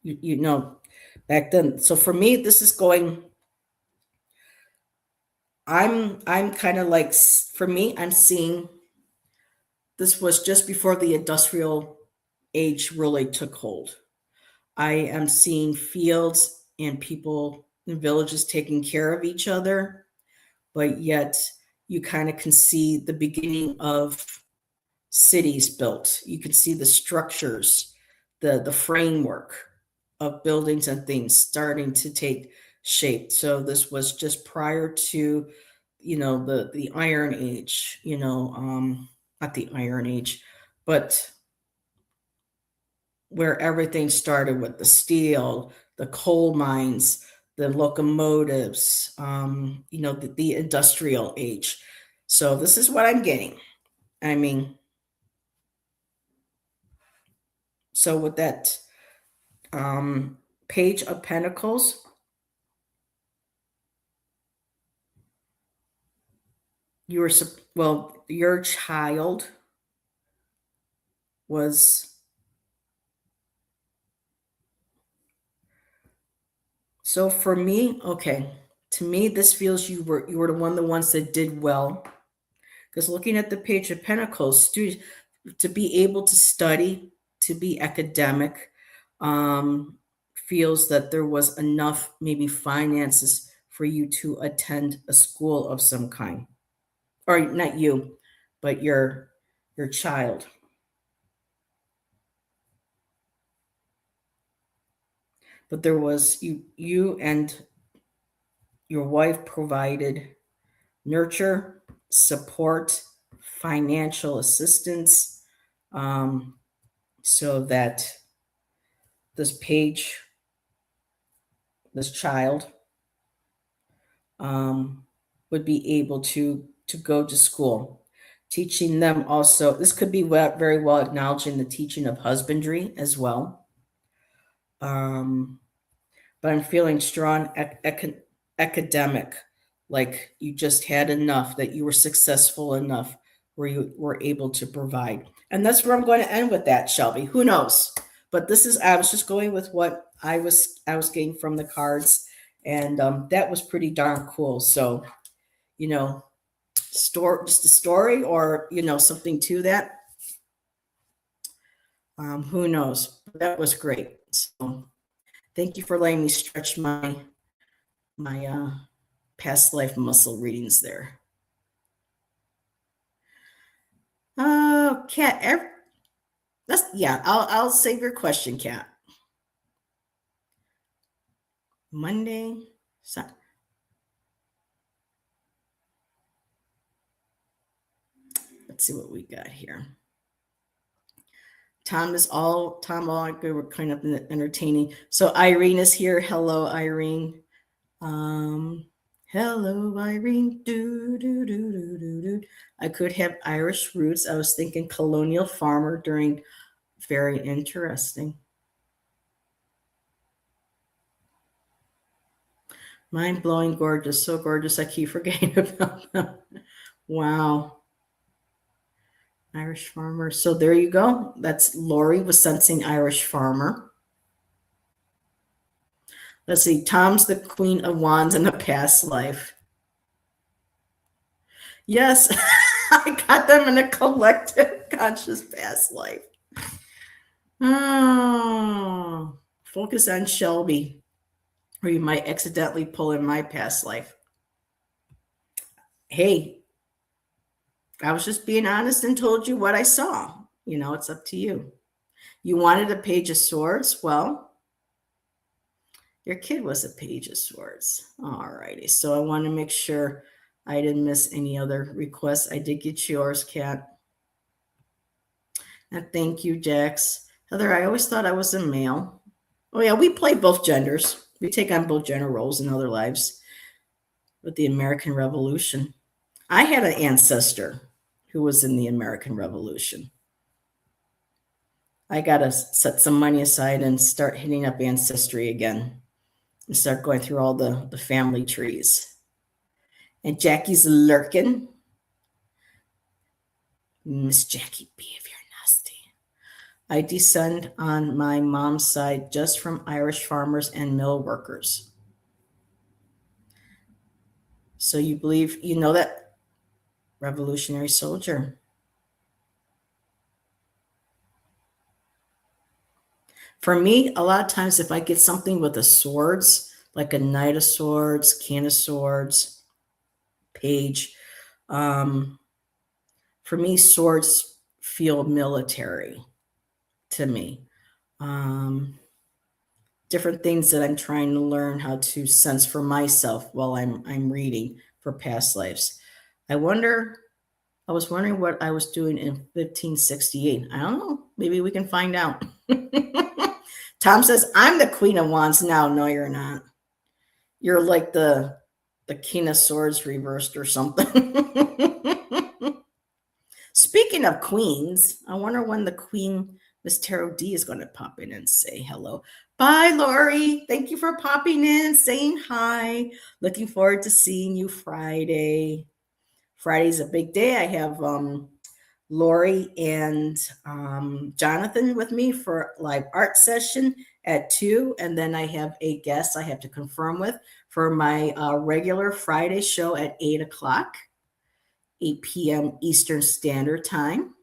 you know, back then. So for me, this is going, I'm kind of like, for me, I'm seeing this was just before the industrial age really took hold. I am seeing fields and people in villages taking care of each other, but yet you kind of can see the beginning of cities built. You can see the structures, the framework of buildings and things starting to take shape. So this was just prior to, the Iron Age, not the Iron Age, but where everything started with the steel, the coal mines, the locomotives, the industrial age. So this is what I'm getting. I mean, so with that Page of Pentacles, you were, well, your child was, so for me, okay, to me, this feels you were the ones that did well. Because looking at the Page of Pentacles, students, to be able to study, to be academic, feels that there was enough maybe finances for you to attend a school of some kind, or not you, but your child. But there was you and your wife provided nurture, support, financial assistance, so that this page, this child, would be able to go to school. Teaching them also, this could be very well acknowledging the teaching of husbandry as well. But I'm feeling strong academic, like you just had enough, that you were successful enough where you were able to provide. And that's where I'm going to end with that, Shelby. Who knows? But I was just going with what I was getting from the cards, and that was pretty darn cool. So, just a story, or something to that. Who knows? That was great. So thank you for letting me stretch my past life muscle readings there. Kat, I'll save your question, Kat. Monday, let's see what we got here. Tom all good. We're kind of entertaining. So Irene is here. Hello, Irene. Hello, Irene. Do, do, do, do, do, do. I could have Irish roots. I was thinking colonial farmer during. Very interesting. Mind blowing, gorgeous. So gorgeous. I keep forgetting about them. Wow. Irish farmer. So there you go. That's Lori was sensing Irish farmer. Let's see. Tom's the Queen of Wands in a past life. Yes, I got them in a collective conscious past life. Oh, focus on Shelby, or you might accidentally pull in my past life. Hey, I was just being honest and told you what I saw. It's up to you. You wanted a Page of Swords? Well, your kid was a Page of Swords. All righty. So I want to make sure I didn't miss any other requests. I did get yours, Kat. And thank you, Jax. Heather, I always thought I was a male. Oh, yeah, we play both genders. We take on both gender roles in other lives. With the American Revolution, I had an ancestor who was in the American Revolution. I got to set some money aside and start hitting up Ancestry again and start going through all the family trees. And Jackie's lurking. Miss Jackie B, if you're nasty. I descend on my mom's side just from Irish farmers and mill workers. So you believe, that Revolutionary soldier. For me, a lot of times if I get something with the swords, like a Knight of Swords, King of Swords, Page, for me, swords feel military to me. Different things that I'm trying to learn how to sense for myself while I'm reading. for past lives. I wonder, I was wondering what I was doing in 1568. I don't know. Maybe we can find out. Tom says, I'm the Queen of Wands now. No, you're not. You're like the King of Swords reversed or something. Speaking of queens, I wonder when the Queen, Miss Tarot D, is going to pop in and say hello. Bye, Lori. Thank you for popping in, saying hi. Looking forward to seeing you Friday. Friday's a big day. I have Lori and Jonathan with me for live art session at 2. And then I have a guest I have to confirm with for my regular Friday show at 8 o'clock, 8 p.m. Eastern Standard Time.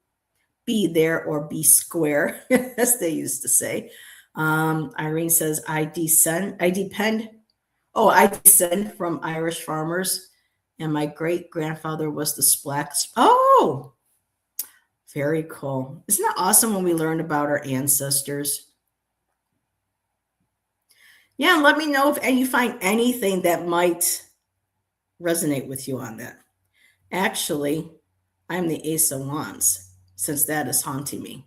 Be there or be square, as they used to say. Irene says, I descend from Irish farmers, and my great grandfather was the Splax. Oh, very cool. Isn't that awesome when we learn about our ancestors? Yeah, let me know if you find anything that might resonate with you on that. Actually, I'm the Ace of Wands, since that is haunting me.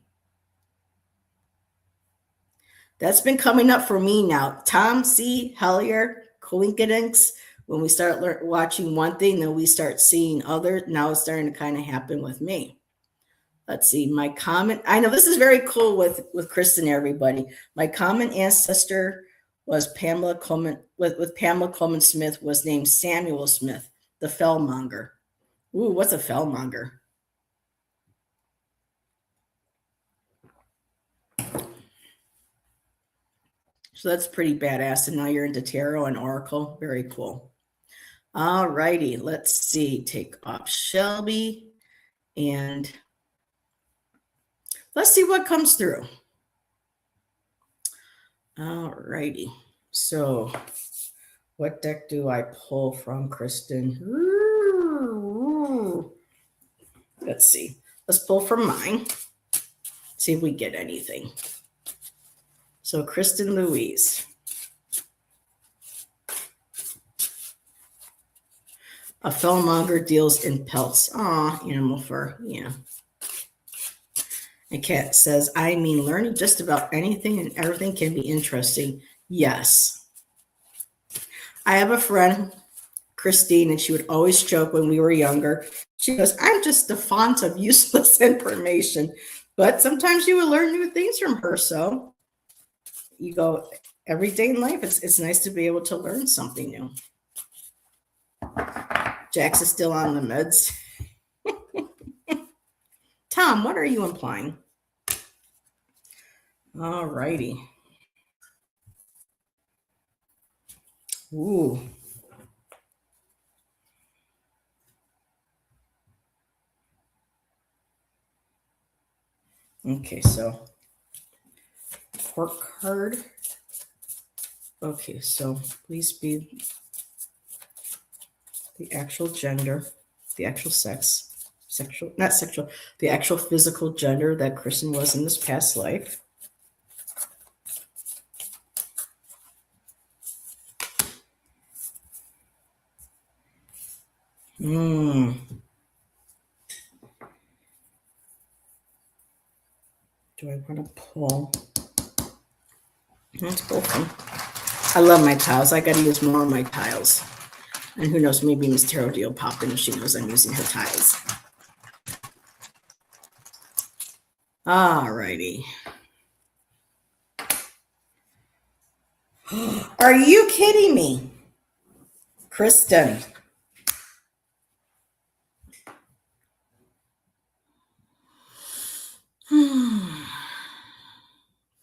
That's been coming up for me now. Tom C. Hellier, coincidence. When we start watching one thing, then we start seeing other. Now it's starting to kind of happen with me. Let's see. My common, I know this is very cool with Kristen, everybody. My common ancestor was Pamela Coleman, with Pamela Coleman Smith, was named Samuel Smith, the fellmonger. Ooh, what's a fellmonger? So that's pretty badass. And now you're into tarot and oracle. Very cool. All righty. Let's see. Take off Shelby. And let's see what comes through. All righty. So what deck do I pull from, Kristen? Ooh. Let's see. Let's pull from mine. See if we get anything. So Kristen Louise. A fellmonger deals in pelts. Aw, animal fur. Yeah. And Kat says, I mean, learning just about anything and everything can be interesting. Yes. I have a friend, Christine, and she would always joke when we were younger. She goes, I'm just the font of useless information. But sometimes you will learn new things from her. So you go, every day in life, it's nice to be able to learn something new. Jax is still on the meds. Tom, what are you implying? All righty. Ooh. Okay, so court card. Okay, so please be the actual gender, the actual sex, sexual, not sexual, the actual physical gender that Kristen was in this past life. Do I want to pull? Let's pull them. I love my tiles. I got to use more of my tiles. And who knows, maybe Miss Tarot D will pop in if she knows I'm using her tiles. All righty. Are you kidding me? Kristen.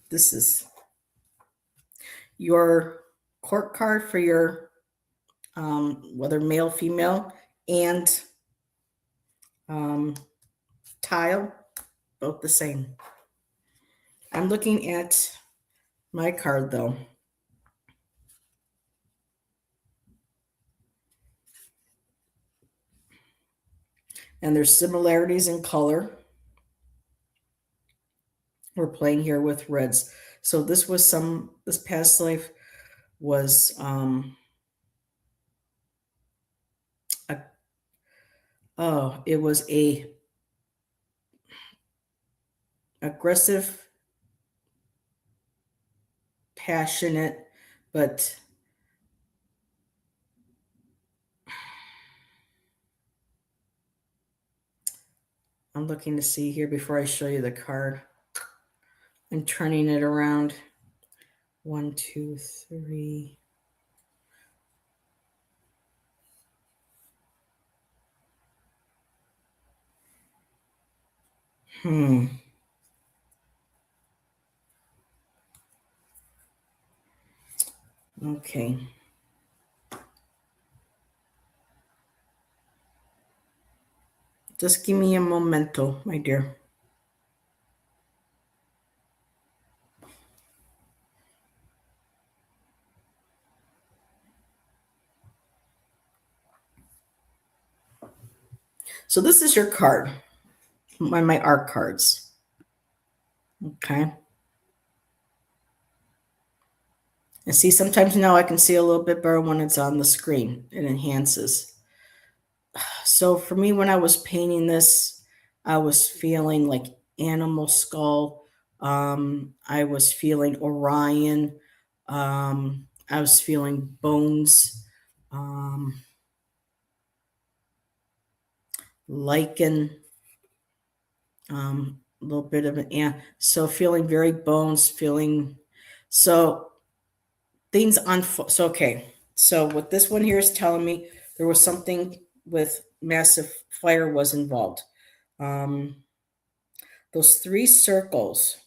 This is your court card for your whether male, female, and tile, both the same. I'm looking at my card though. And there's similarities in color. We're playing here with reds. So this past life was a Oh, it was a aggressive, passionate, but I'm looking to see here before I show you the card. I'm turning it around. 1, 2, 3. Hmm. Okay. Just give me a momento, my dear. So this is your card, my art cards. Okay. And see, sometimes now I can see a little bit better when it's on the screen. It enhances. So for me, when I was painting this, I was feeling like animal skull. I was feeling Orion. I was feeling bones. Lichen. A little bit of an ant. So feeling very bones. Feeling so things on. So okay. So what this one here is telling me, there was something with massive fire was involved. Um, those three circles,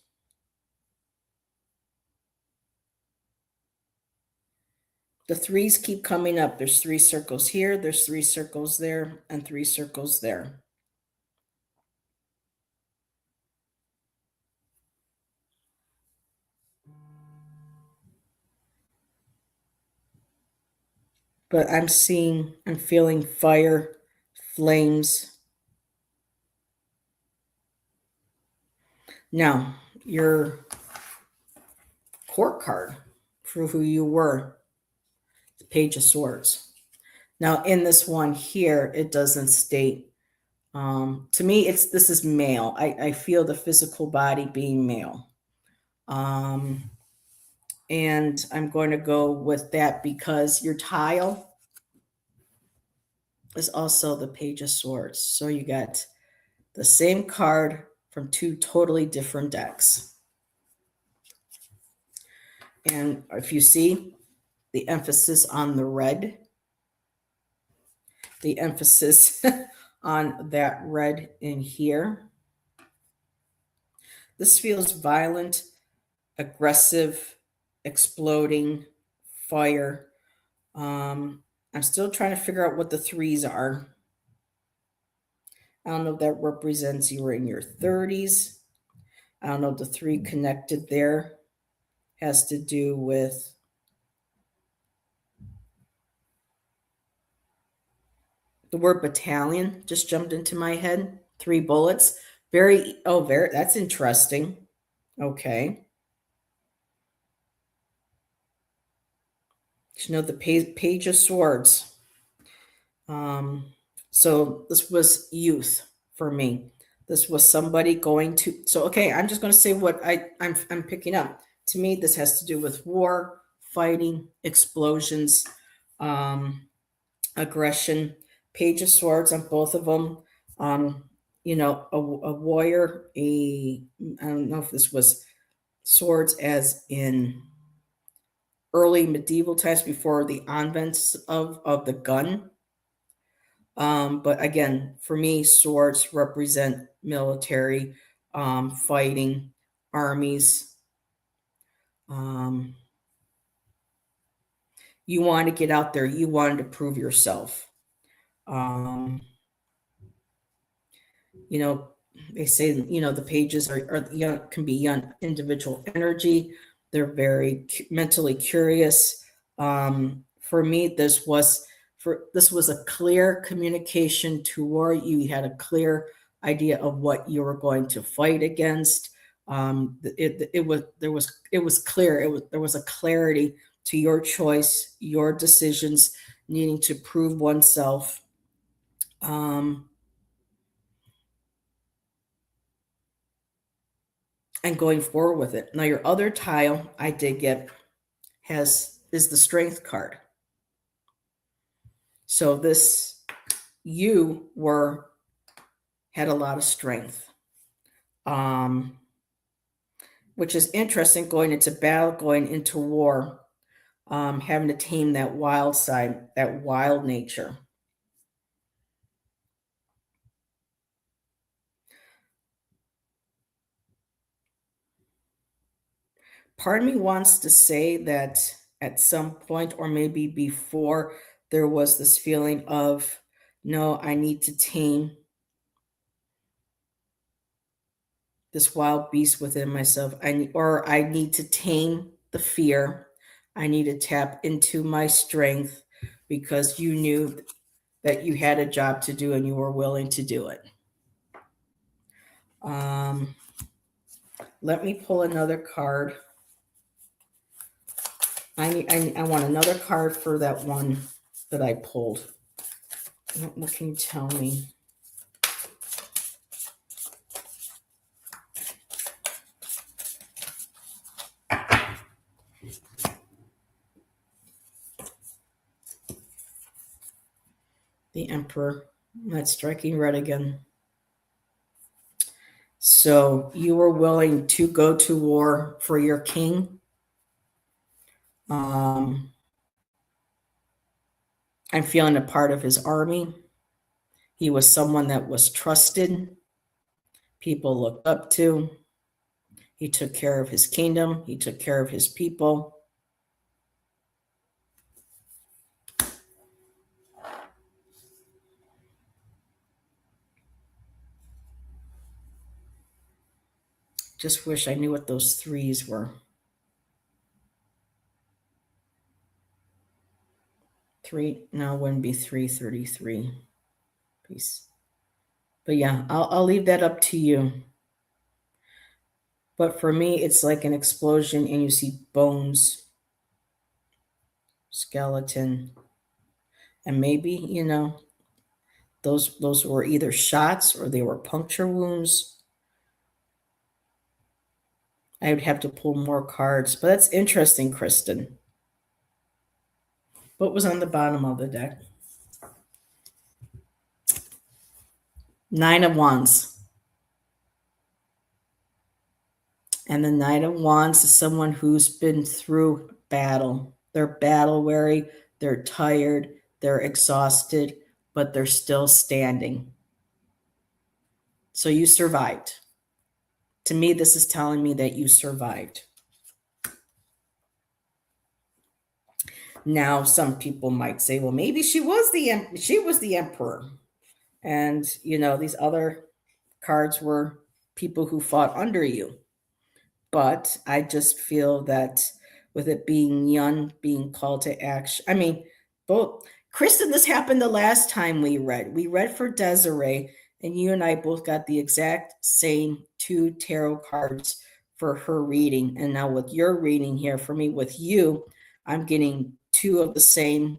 the threes keep coming up. There's three circles here, there's three circles there, and three circles there. But I'm feeling fire, flames. Now, your court card for who you were, the Page of Swords. Now, in this one here, it doesn't state. To me, this is male. I feel the physical body being male. And I'm going to go with that because your tile is also the Page of Swords. So you got the same card from two totally different decks. And if you see the emphasis on the red, the emphasis on that red in here, this feels violent, aggressive, exploding, fire. I'm still trying to figure out what the threes are. I don't know if that represents you were in your 30s. I don't know if the three connected there has to do with the word battalion just jumped into my head. 3 bullets. Very, that's interesting. Okay. You know, the Page of Swords. So this was youth for me. This was somebody going to. So okay, I'm just going to say what I'm picking up. To me, this has to do with war, fighting, explosions, aggression. Page of Swords on both of them. Um, a warrior. I don't know if this was swords as in early medieval times before the advent of the gun. But again, for me, swords represent military, fighting, armies. Um, you want to get out there. You wanted to prove yourself. Um, you know, they say, the pages are can be young individual energy. They're very mentally curious. For me, this was a clear communication toward you. You had a clear idea of what you were going to fight against. It was clear. There was a clarity to your choice, your decisions, needing to prove oneself. and going forward with it. Now your other tile I did get is the strength card. So this you were had a lot of strength. Which is interesting, going into battle, going into war, having to tame that wild side, that wild nature. Part of me wants to say that at some point, or maybe before, there was this feeling of, no, I need to tame this wild beast within myself. I need to tame the fear. I need to tap into my strength because you knew that you had a job to do and you were willing to do it. Let me pull another card. I want another card for that one that I pulled. What can you tell me? The Emperor. That's striking red again. So you were willing to go to war for your king. I'm feeling a part of his army. He was someone that was trusted. People looked up to. He took care of his kingdom. He took care of his people. Just wish I knew what those threes were. 3, no, it wouldn't be 333. Peace. But yeah, I'll leave that up to you. But for me, it's like an explosion and you see bones, skeleton, and maybe, those were either shots or they were puncture wounds. I would have to pull more cards, but that's interesting, Kristen. What was on the bottom of the deck? 9 of Wands. And the Knight of Wands is someone who's been through battle. They're battle weary, they're tired, they're exhausted, but they're still standing. So you survived. To me, this is telling me that you survived. Now, some people might say, well, maybe she was the emperor. And, these other cards were people who fought under you. But I just feel that with it being Yun being called to action, both Kristen, this happened the last time we read. We read for Desiree, and you and I both got the exact same 2 tarot cards for her reading. And now with your reading here, for me, with you, I'm getting 2 of the same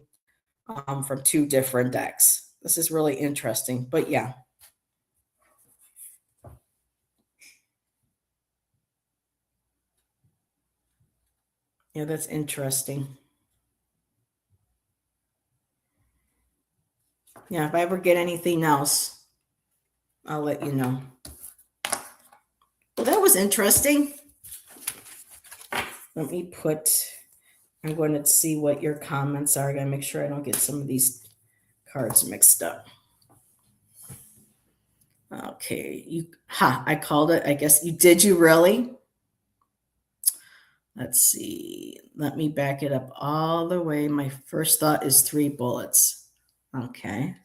from 2 different decks. This is really interesting. But yeah. Yeah, that's interesting. Yeah, if I ever get anything else, I'll let you know. Well, that was interesting. I'm going to see what your comments are. I got to make sure I don't get some of these cards mixed up. Okay, I called it. I guess did you really? Let's see. Let me back it up all the way. My first thought is 3 bullets. Okay.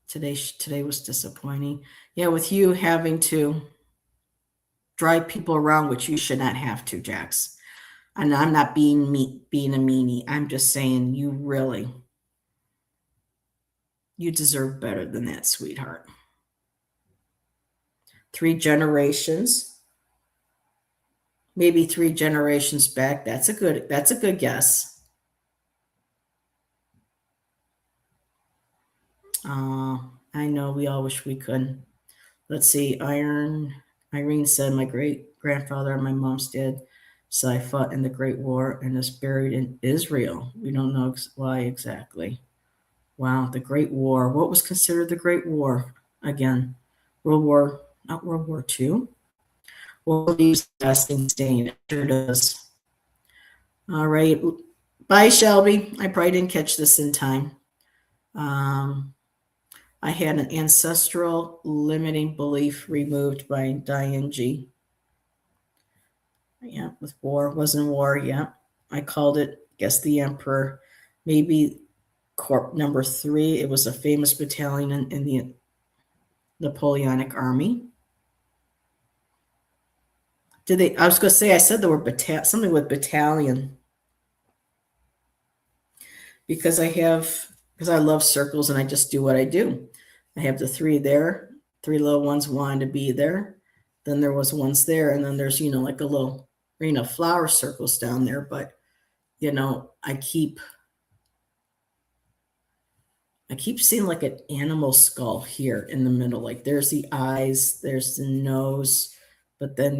Today was disappointing. Yeah, with you having to drive people around, which you should not have to, Jax. And I'm not being a meanie. I'm just saying you deserve better than that, sweetheart. 3 generations. Maybe 3 generations back. That's a good guess. I know we all wish we could. Let's see. Irene said my great grandfather and my mom's dad side fought in the Great War and is buried in Israel. We don't know why exactly. Wow, the Great War. What was considered the Great War? Again, not World War II. Well, use lasting stain. It sure does. All right. Bye, Shelby. I probably didn't catch this in time. Um, I had an ancestral limiting belief removed by Diane G. Yeah, with war. Wasn't war. Yeah. I called it, guess the Emperor. Maybe Corp number 3. It was a famous battalion in the Napoleonic Army. Did they? I was going to say, I said the word something with battalion because I love circles and I just do what I do. I have the 3 there, 3 little ones wanted to be there. Then there was ones there, and then there's, like a little, flower circles down there. But, I keep seeing like an animal skull here in the middle. Like there's the eyes, there's the nose, but then,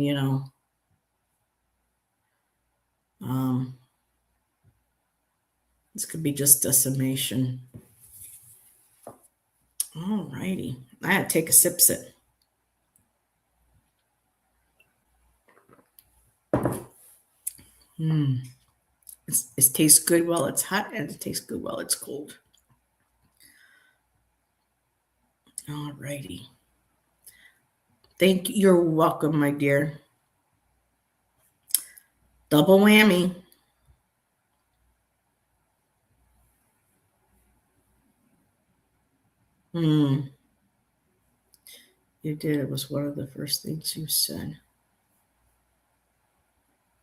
this could be just decimation. All righty. I had to take a sip. It tastes good while it's hot, and it tastes good while it's cold. All righty. Thank you. You're welcome, my dear. Double whammy. You did. It was one of the first things you said.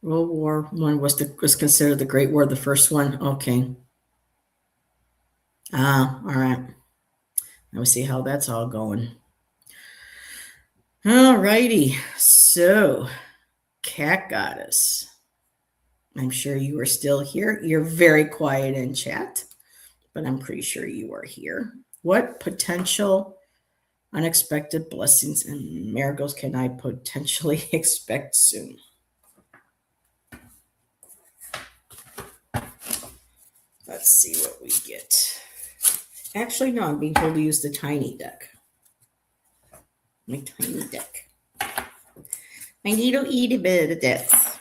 World War I was considered the Great War, the first one. Okay. All right. Let me see how that's all going. All righty. So, Cat Goddess. I'm sure you are still here. You're very quiet in chat, but I'm pretty sure you are here. What potential unexpected blessings and miracles can I potentially expect soon? Let's see what we get. Actually, no, I'm being told to use the tiny deck. My tiny deck. I need to eat a bit of this.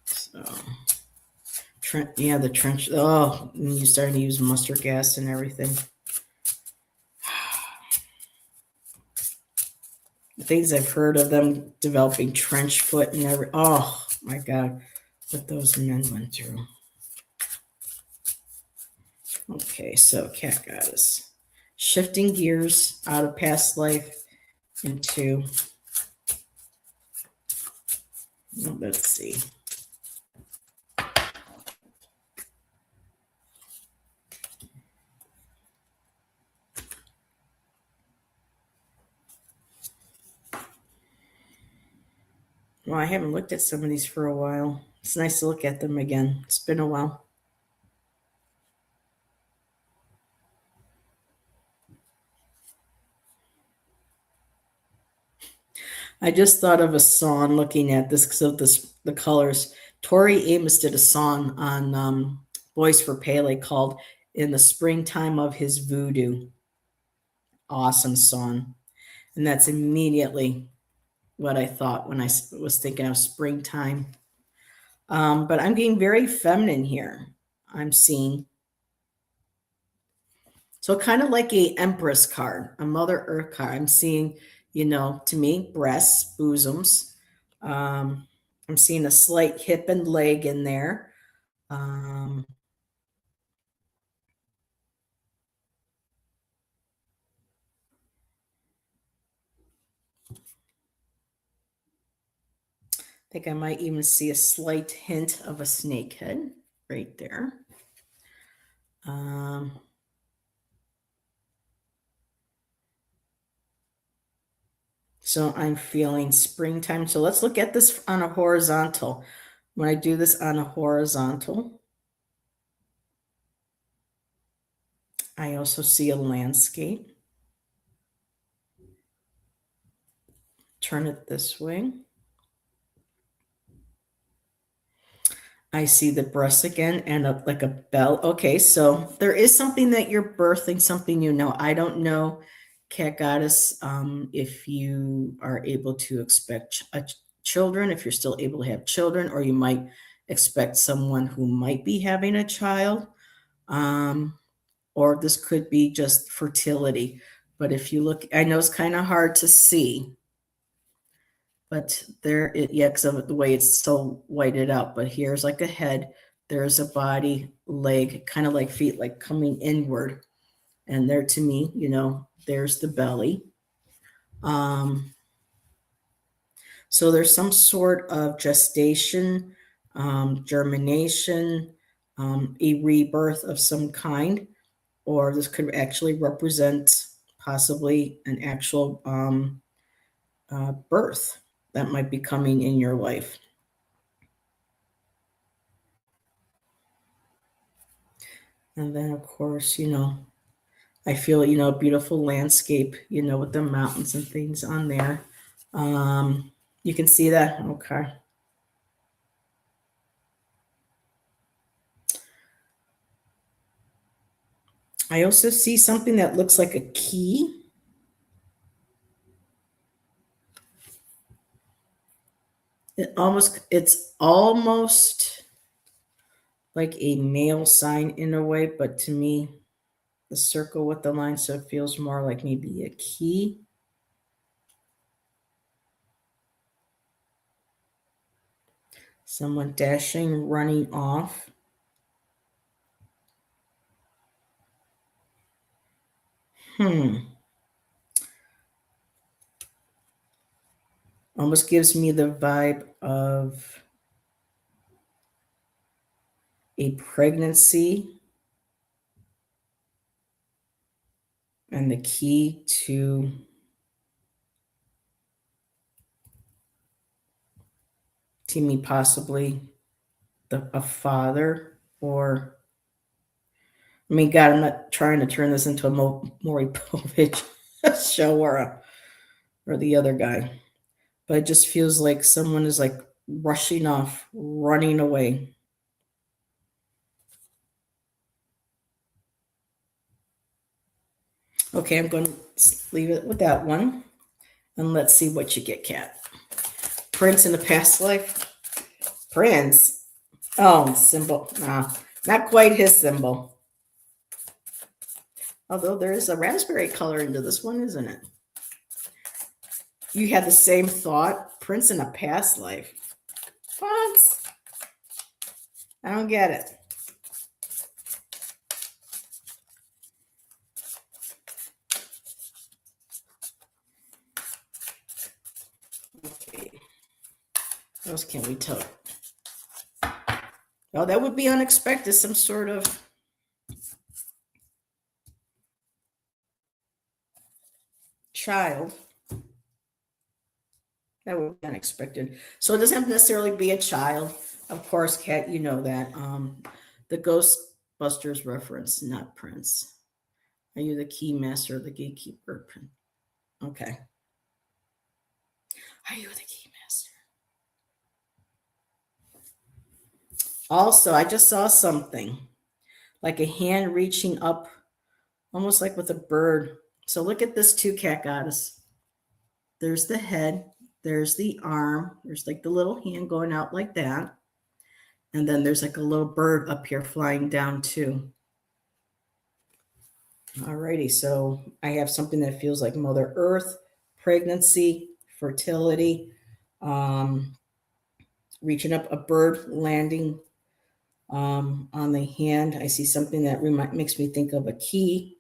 So, the trench. Oh, you're starting to use mustard gas and everything. The things I've heard of them developing trench foot and every. Oh my God, what those men went through. Okay, so Cat Goddess. Shifting gears out of past life into, let's see. Well, I haven't looked at some of these for a while. It's nice to look at them again. It's been a while. I just thought of a song looking at this because of the colors. Tori Amos did a song on Boys for Pele called "In the Springtime of His Voodoo." Awesome song, and that's immediately what I thought when I was thinking of springtime. But I'm getting very feminine here. I'm seeing. So kind of like a Empress card, a Mother Earth card. I'm seeing, to me, breasts, bosoms. I'm seeing a slight hip and leg in there. I think I might even see a slight hint of a snake head right there. So I'm feeling springtime. So let's look at this on a horizontal. When I do this on a horizontal, I also see a landscape. Turn it this way. I see the breasts again and like a bell. Okay, so there is something that you're birthing, something you know. I don't know, Cat Goddess, if you are able to expect children, if you're still able to have children, or you might expect someone who might be having a child, or this could be just fertility. But if you look, I know it's kind of hard to see, but there it, yeah, because of the way it's so whited out. But here's like a head, there's a body, leg, kind of like feet, like coming inward. And there to me, there's the belly. So there's some sort of gestation, germination, a rebirth of some kind, or this could actually represent possibly an actual birth that might be coming in your life. And then, of course, I feel, a beautiful landscape, with the mountains and things on there. You can see that. Okay. I also see something that looks like a key. It's almost like a male sign in a way, but to me, the circle with the line, so it feels more like maybe a key. Someone dashing, running off. Almost gives me the vibe of a pregnancy and the key to me possibly a father, or I mean, God, I'm not trying to turn this into a Maury Povich show or the other guy, but it just feels like someone is like rushing off, running away. Okay, I'm going to leave it with that one, and let's see what you get, Kat. Prince in the past life. Prince. Oh, symbol. Nah, not quite his symbol. Although there is a raspberry color into this one, isn't it? You had the same thought. Prince in a past life. What? I don't get it. Okay. What else can we tell? Well, that would be unexpected. Some sort of child. That would be unexpected. So it doesn't have to necessarily be a child. Of course, Kat, you know that. The Ghostbusters reference, not Prince. Are you the key master, the gatekeeper? Okay. Are you the key master? Also, I just saw something like a hand reaching up, almost like with a bird. So look at this too, Cat Goddess. There's the head, there's the arm, there's like the little hand going out like that. And then there's like a little bird up here flying down too. Alrighty, so I have something that feels like Mother Earth, pregnancy, fertility, reaching up, a bird landing on the hand. I see something that makes me think of a key.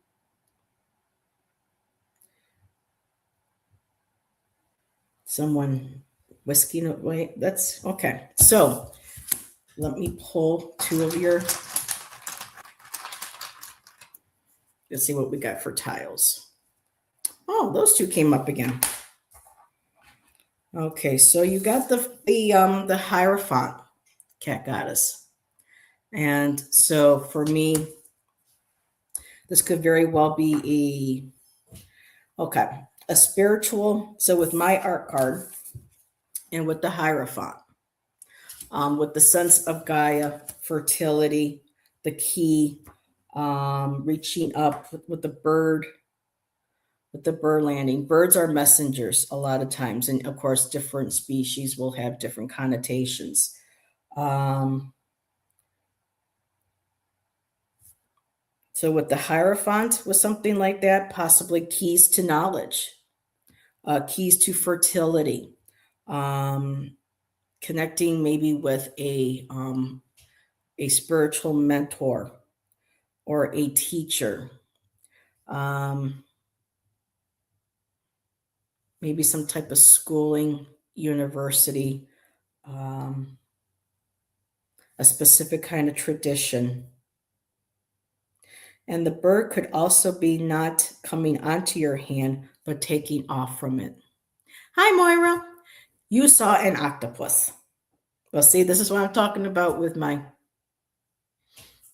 Someone whisking away. That's okay. So let me pull two of your. Let's see what we got for tiles. Oh, those two came up again. Okay, so you got the Hierophant, Cat Goddess. And so for me, This could very well be a spiritual. So with my art card and with the Hierophant, with the sense of Gaia, fertility, the key, reaching up with the bird, with the bird landing. Birds are messengers a lot of times, and of course, different species will have different connotations. So with the Hierophant, with something like that, possibly keys to knowledge, keys to fertility, connecting maybe with a spiritual mentor or a teacher, maybe some type of schooling, university, a specific kind of tradition. And the bird could also be not coming onto your hand, but taking off from it. Hi, Moira. You saw an octopus. Well, see, this is what I'm talking about with my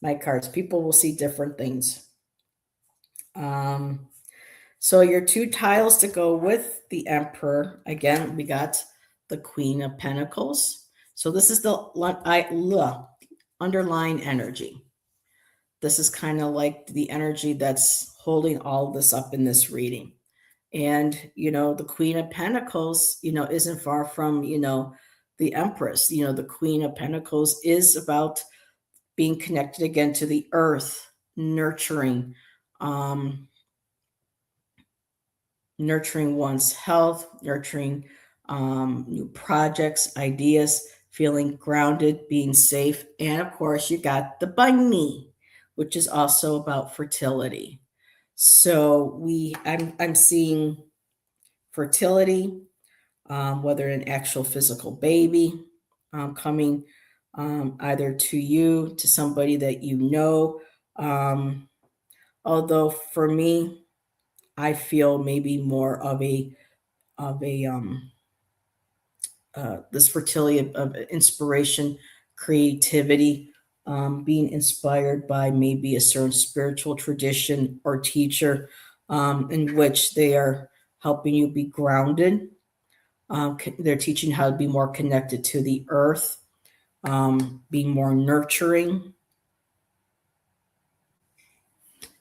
cards. People will see different things. So your two tiles to go with the Emperor, again, we got the Queen of Pentacles. So this is the underlying energy. This is kind of like the energy that's holding all this up in this reading. And, the Queen of Pentacles, isn't far from, the Empress. The Queen of Pentacles is about being connected again to the earth, nurturing one's health, nurturing new projects, ideas, feeling grounded, being safe. And of course, you got the bunny, which is also about fertility. So I'm seeing fertility, whether an actual physical baby coming either to you, to somebody that you know. Although for me, I feel maybe more of this fertility of inspiration, creativity, being inspired by maybe a certain spiritual tradition or teacher, in which they are helping you be grounded. They're teaching how to be more connected to the earth, being more nurturing.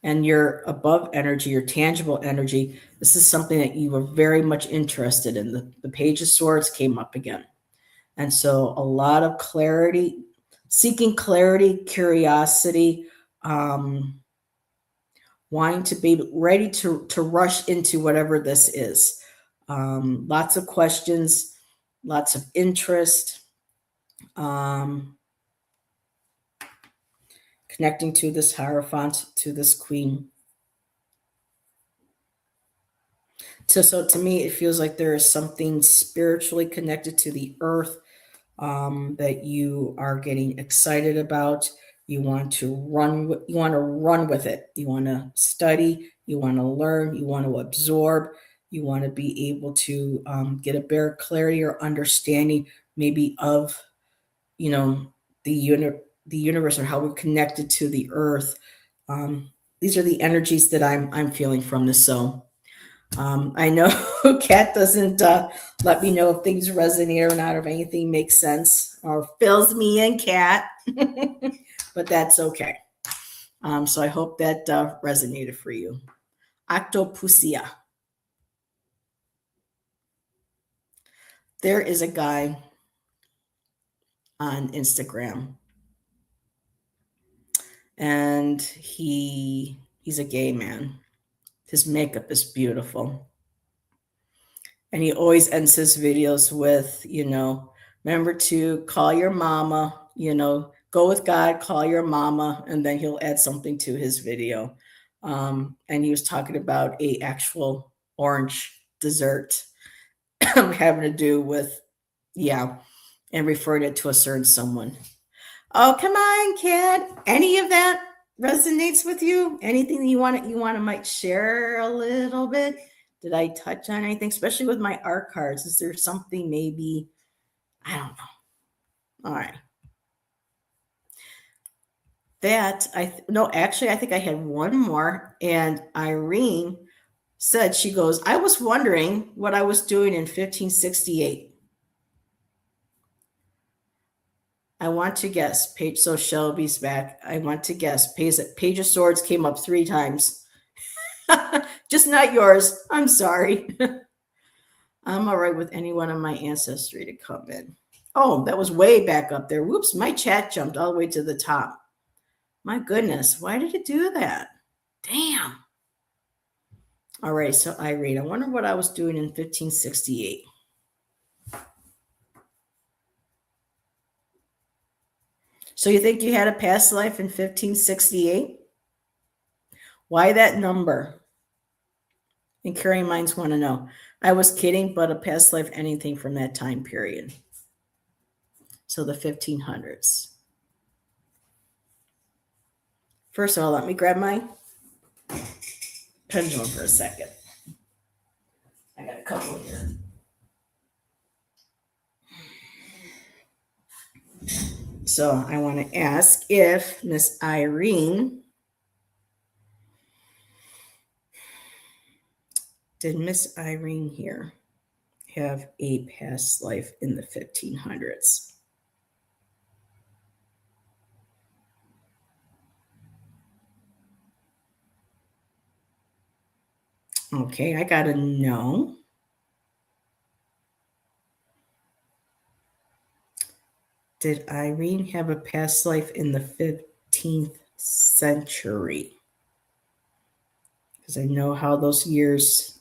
And your above energy, your tangible energy, this is something that you were very much interested in. The Page of Swords came up again. And so a lot of clarity, seeking clarity, curiosity, wanting to be ready to rush into whatever this is. Lots of questions, lots of interest, connecting to this Hierophant, to this Queen. So to me, it feels like there is something spiritually connected to the earth that you are getting excited about. You want to run. You want to run with it. You want to study. You want to learn. You want to absorb. You want to be able to get a better clarity or understanding, maybe of, the universe, or how we're connected to the earth. These are the energies that I'm feeling from this. So I know Kat doesn't let me know if things resonate or not, or if anything makes sense or fills me in, Kat. But that's okay. So I hope that resonated for you. Octopusia. There is a guy on Instagram, and he's a gay man. His makeup is beautiful. And he always ends his videos with, remember to call your mama, go with God, call your mama, and then he'll add something to his video. And he was talking about a actual orange dessert having to do with, and referring it to a certain someone. Oh, come on, kid. Any of that resonates with you? Anything you want to might share a little bit? Did I touch on anything, especially with my art cards? Is there something maybe, I don't know. All right. Actually, I think I had one more. And Irene said, she goes, I was wondering what I was doing in 1568. I want to guess. Page, so Shelby's back. I want to guess. Page of Swords came up 3 times. Just not yours. I'm sorry. I'm all right with any one of my ancestry to come in. Oh, that was way back up there. Whoops, my chat jumped all the way to the top. My goodness, why did it do that? Damn. All right, so Irene, I wonder what I was doing in 1568. So you think you had a past life in 1568? Why that number? And Carrying Minds want to know. I was kidding, but a past life, anything from that time period. So the 1500s. First of all, let me grab my pendulum for a second. I got a couple here. So I want to ask if Miss Irene, did Miss Irene here have a past life in the 1500s? Okay, I got a no. Did Irene have a past life in the 15th century? Because I know how those years,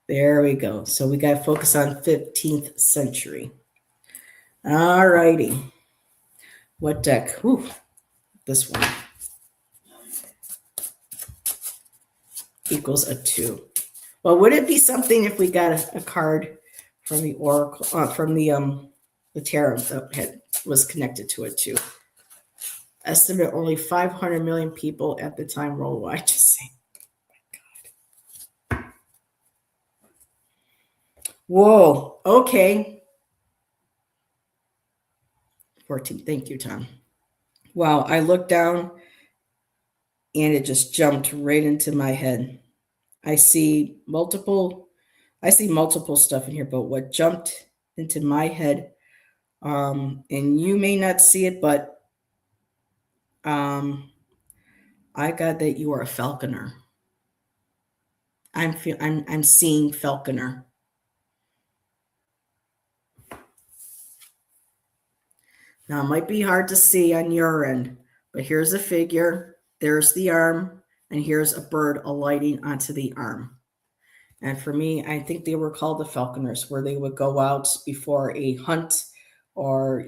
there we go. So we got to focus on 15th century. All righty. What deck? Ooh, this one. Equals a 2. Well, would it be something if we got a card from the oracle, from the tarot that was connected to it too? Estimate only 500 million people at the time worldwide. Just saying. Oh my God. Whoa. Okay. 14. Thank you, Tom. Wow. I looked down and it just jumped right into my head. I see multiple stuff in here, but what jumped into my head, and you may not see it, but I got that you are a falconer. I'm seeing falconer. Now it might be hard to see on your end, but here's a figure, there's the arm, and here's a bird alighting onto the arm. And for me, I think they were called the falconers, where they would go out before a hunt, or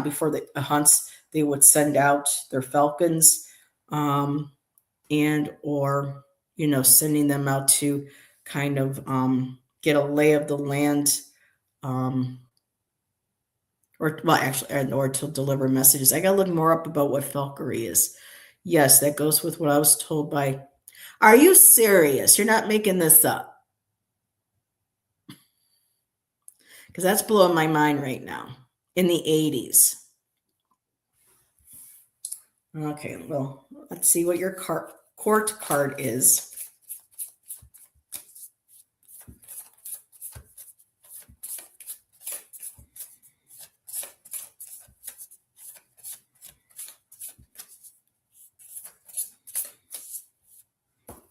before the hunts, they would send out their falcons, and or sending them out to kind of get a lay of the land, or to deliver messages. I got to look more up about what falconry is. Yes, that goes with what I was told by. Are you serious? You're not making this up? Because that's blowing my mind right now. In the 80s. Okay, well, let's see what your court card is.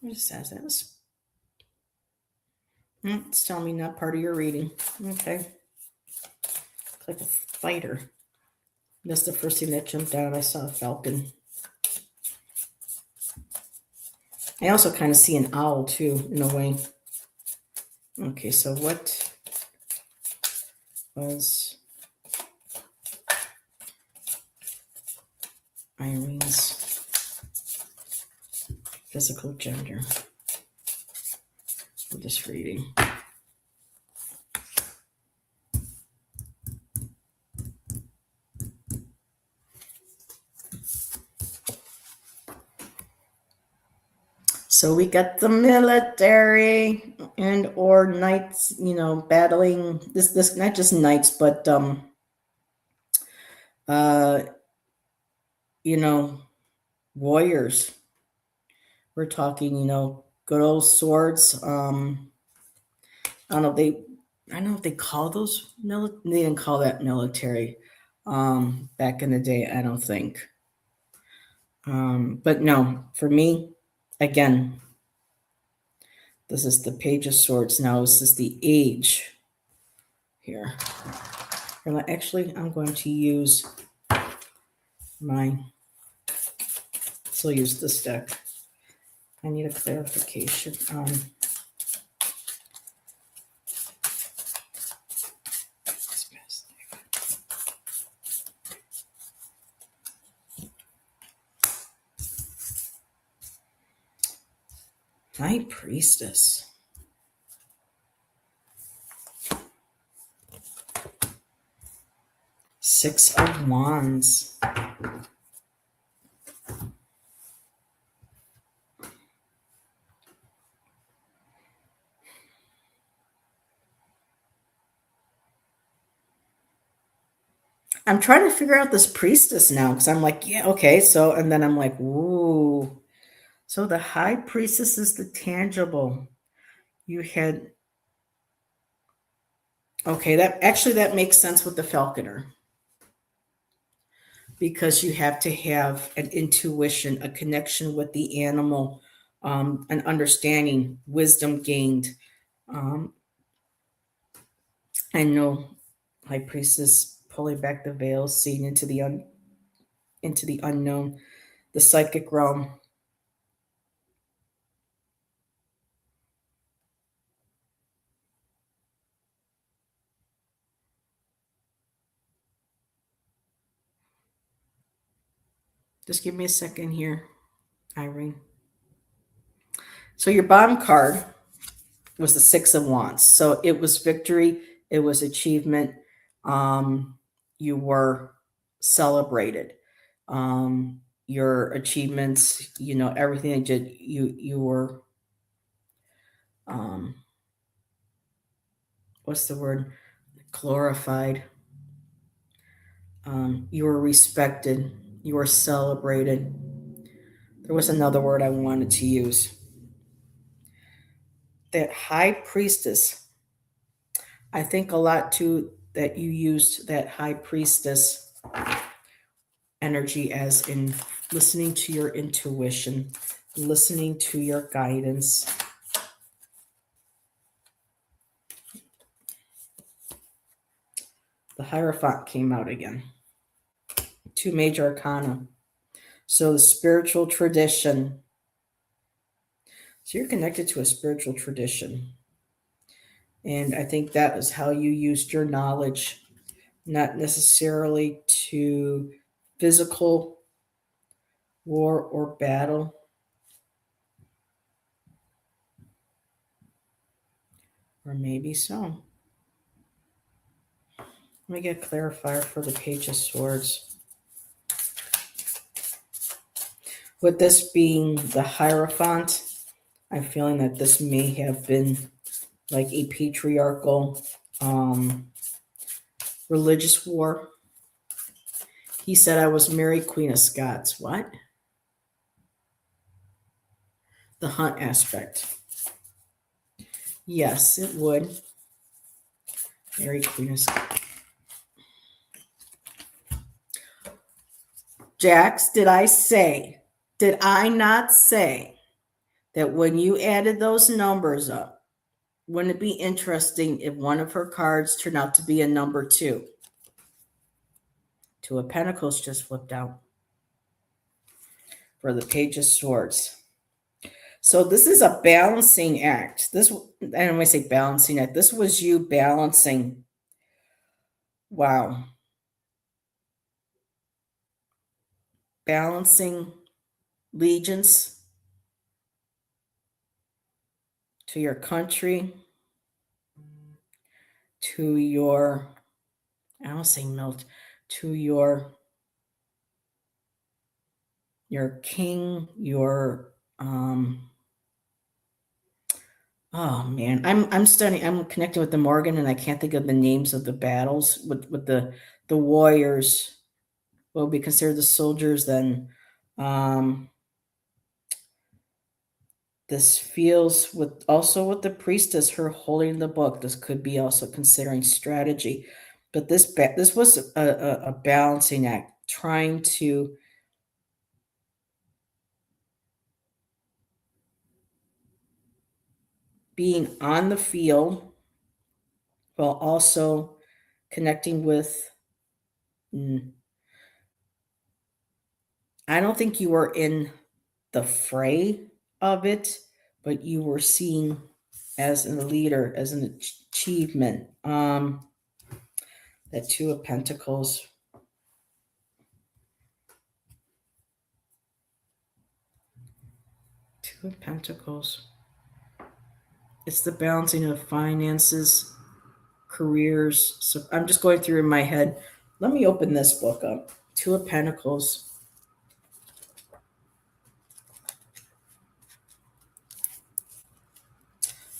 What says this? It's telling me not part of your reading. Okay. It's like a fighter. That's the first thing that jumped out. I saw a falcon. I also kind of see an owl too, in a way. Okay, so what was Irene's physical gender for this reading? So we got the military and or knights, battling this not just knights, but you know, warriors. We're talking, good old swords. I don't know if they, I don't know if they call those they didn't call that military back in the day. I don't think. But no, for me, again, this is the Page of Swords. Now this is the age here. Actually, I'm going to use my. Still use this deck. I need a clarification on. High Priestess. Six of Wands. I'm trying to figure out this priestess now because I'm like, yeah, okay. So, and then I'm like, ooh. So the high priestess is the tangible. You had, okay, that makes sense with the falconer because you have to have an intuition, a connection with the animal, an understanding, wisdom gained. Um, I know high priestess pulling back the veil, seeing into into the unknown, the psychic realm. Just give me a second here, Irene. So your bottom card was the Six of Wands. So it was victory, it was achievement. You were celebrated. Your achievements, everything that you were. Um, what's the word? Glorified. You were respected. You were celebrated. There was another word I wanted to use. That high priestess. I think a lot too that you used that high priestess energy as in listening to your intuition, listening to your guidance. The Hierophant came out again. Two major arcana. So the spiritual tradition. So you're connected to a spiritual tradition. And I think that is how you used your knowledge, not necessarily to physical war or battle. Or maybe so. Let me get a clarifier for the Page of Swords. With this being the Hierophant, I'm feeling that this may have been like a patriarchal religious war. He said I was Mary, Queen of Scots. What? The hunt aspect. Yes, it would. Mary, Queen of Scots. Jax, did I not say that when you added those numbers up, wouldn't it be interesting if one of her cards turned out to be a number 2? Two of Pentacles just flipped out for the Page of Swords. So this is a balancing act. This, and when I say balancing act, this was you balancing. Wow. Balancing allegiance to your country, to your, I don't say melt, to your king, your oh man, I'm studying, I'm connecting with the Morgan and I can't think of the names of the battles with the warriors. what would be considered the soldiers, then this feels with also with the priestess, her holding the book. This could be also considering strategy, but this was a balancing act, trying to being on the field while also connecting with. I don't think you were in the fray of it, but you were seen as a leader, as an achievement. That Two of Pentacles. Two of Pentacles. It's the balancing of finances, careers. So I'm just going through in my head. Let me open this book up. Two of Pentacles.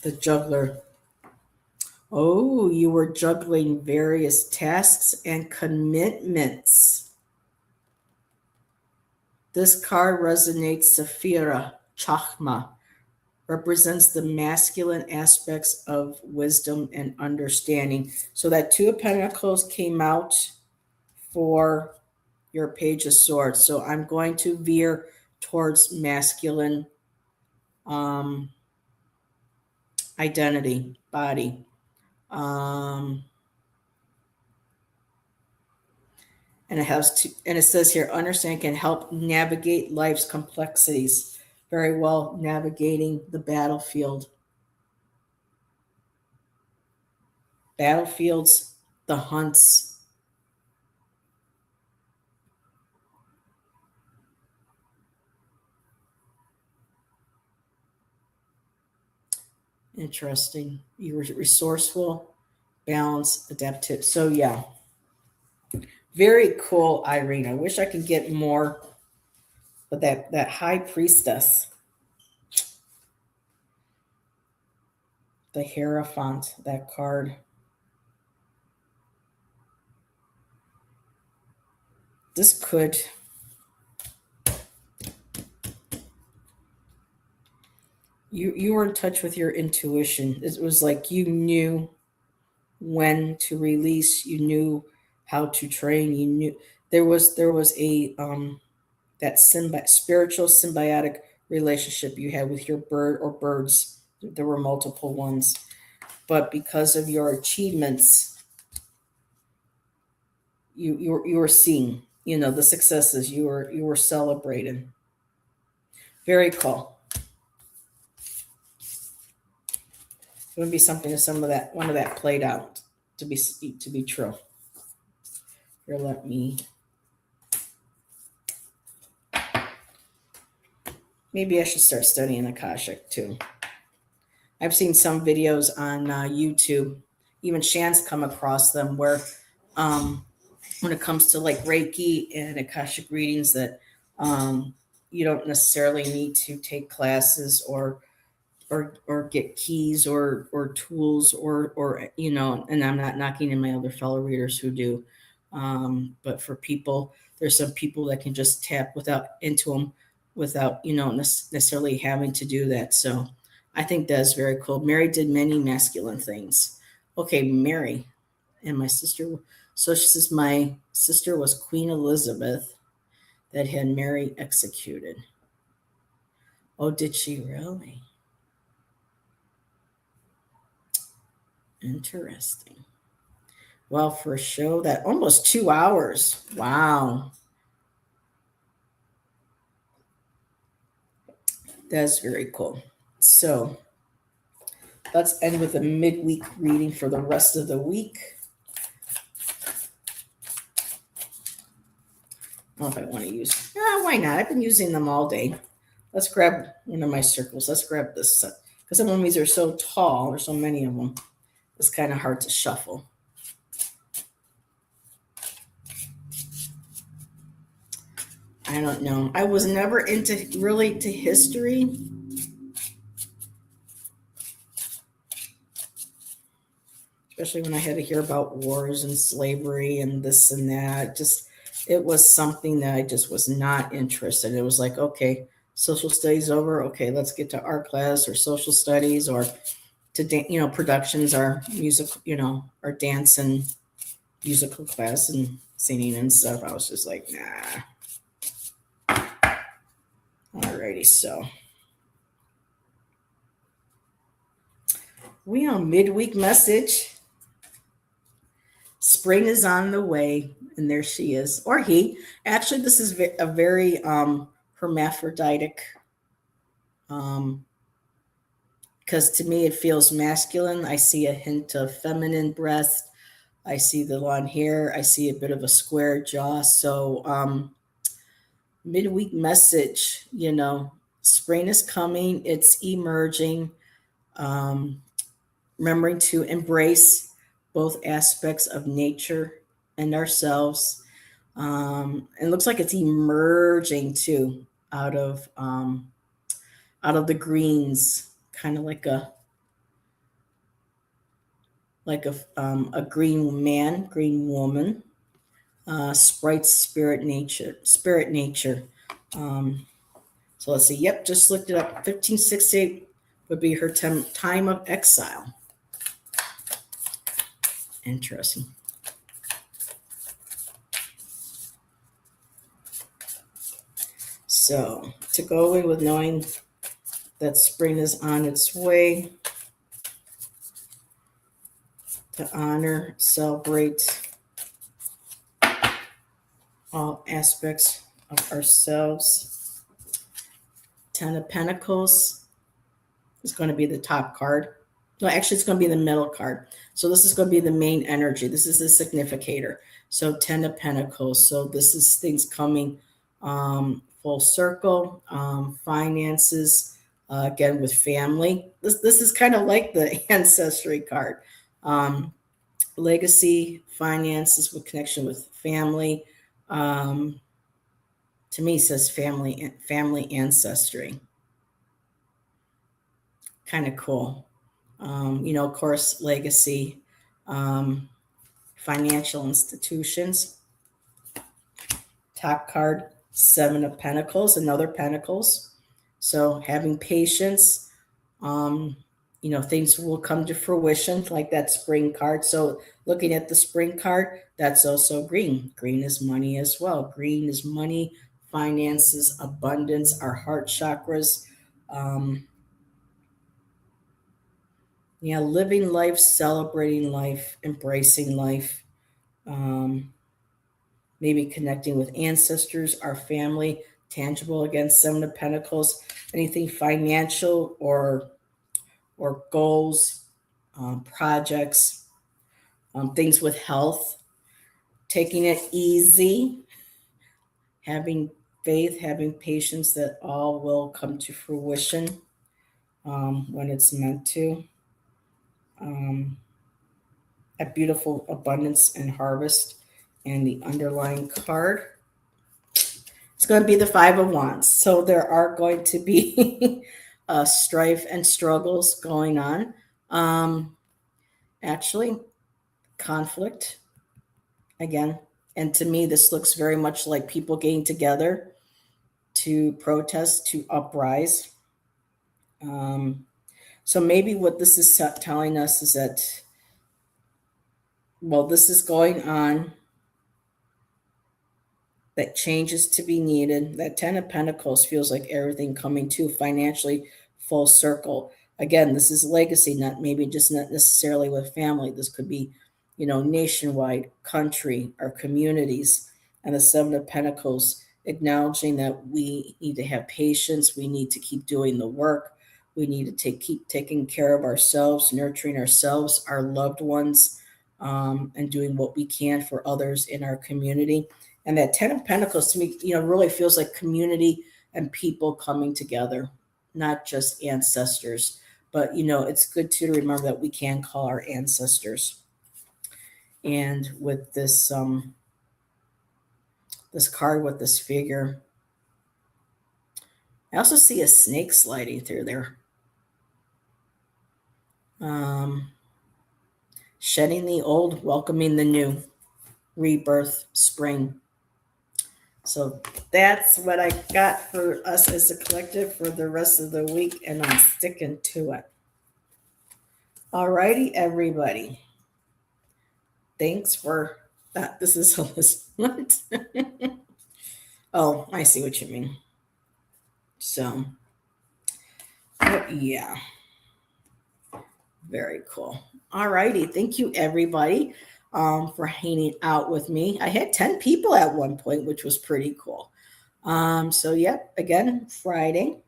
The Juggler. Oh, you were juggling various tasks and commitments. This card resonates. Saphira Chachma represents the masculine aspects of wisdom and understanding. So that Two of Pentacles came out for your Page of Swords. So I'm going to veer towards masculine identity, body. And it says here, understand can help navigate life's complexities. Very well navigating the battlefield. Battlefields, the hunts. Interesting. You were resourceful, balanced, adaptive. So yeah. Very cool, Irene. I wish I could get more. But that High Priestess, the Hierophant, that card. This could. You were in touch with your intuition. It was like you knew when to release. You knew how to train. You knew there was a that spiritual symbiotic relationship you had with your bird or birds. There were multiple ones, but because of your achievements, you were seeing, the successes you were celebrating. Very cool. It would be something if one of that played out to be true. Here, let me. Maybe I should start studying Akashic too. I've seen some videos on YouTube. Even Shan's come across them where, when it comes to like Reiki and Akashic readings, that you don't necessarily need to take classes or get keys or tools or and I'm not knocking in my other fellow readers who do, but for people, there's some people that can just tap into them without necessarily having to do that. So I think that's very cool. Mary did many masculine things. Okay, Mary and my sister. So she says my sister was Queen Elizabeth that had Mary executed. Oh, did she really? Interesting. Well, for a show that almost 2 hours. Wow. That's very cool. So let's end with a midweek reading for the rest of the week. I don't know if I want to use. Why not? I've been using them all day. Let's grab one of my circles. Let's grab this because some of these are so tall. There's so many of them. It's kind of hard to shuffle. I don't know. I was never really into history. Especially when I had to hear about wars and slavery and this and that. Just it was something that I just was not interested. It was like, okay, social studies over. Okay, let's get to art class or social studies or to productions or music, or dance and musical class and singing and stuff. I was just like, nah. Alrighty, so we on midweek message. Spring is on the way, and there she is, or he. Actually, this is a very hermaphroditic, um, because to me it feels masculine. I see a hint of feminine breast. I see the long hair. I see a bit of a square jaw. So midweek message, spring is coming. It's emerging. Um, Remembering to embrace both aspects of nature and ourselves. It looks like it's emerging too out of the greens, kind of like a green man, green woman, sprite, spirit nature. Um, so let's see. Yep, just looked it up. 1568 would be her time of exile. Interesting. So to go away with knowing that spring is on its way, to honor, celebrate all aspects of ourselves. Ten of Pentacles is going to be the top card. No, actually, it's going to be the middle card. So this is going to be the main energy. This is the significator. So Ten of Pentacles. So this is things coming full circle. Finances, again, with family. This is kind of like the ancestry card. Legacy, finances with connection with family. To me, says family ancestry. Kind of cool. Of course, legacy, financial institutions. Top card, Seven of Pentacles, another Pentacles. So having patience, things will come to fruition, like that spring card. So looking at the spring card, that's also green. Green is money as well. Green is money, finances, abundance, our heart chakras. Living life, celebrating life, embracing life. Maybe connecting with ancestors, our family, tangible, again, Seven of Pentacles. Anything financial or goals, projects, things with health, taking it easy, having faith, having patience that all will come to fruition when it's meant to. A beautiful abundance and harvest. And the underlying card, it's going to be the Five of Wands. So there are going to be strife and struggles going on. Actually, conflict again. And to me, this looks very much like people getting together to protest, to uprise. So maybe what this is telling us is that, well, this is going on, that change is to be needed. That Ten of Pentacles feels like everything coming to financially full circle. Again, this is legacy, not necessarily with family. This could be, nationwide, country, or communities. And the Seven of Pentacles, acknowledging that we need to have patience. We need to keep doing the work. We need to keep taking care of ourselves, nurturing ourselves, our loved ones, and doing what we can for others in our community. And that Ten of Pentacles to me, really feels like community and people coming together, not just ancestors. But, it's good too to remember that we can call our ancestors. And with this this card with this figure, I also see a snake sliding through there. Shedding the old, welcoming the new, rebirth, spring. So that's what I got for us as a collective for the rest of the week, and I'm sticking to it. All righty, everybody. Thanks for that. This is a list. What? Oh, I see what you mean. So, yeah. Very cool. All righty. Thank you, everybody, for hanging out with me. I had 10 people at one point, which was pretty cool. So, yep, again, Friday.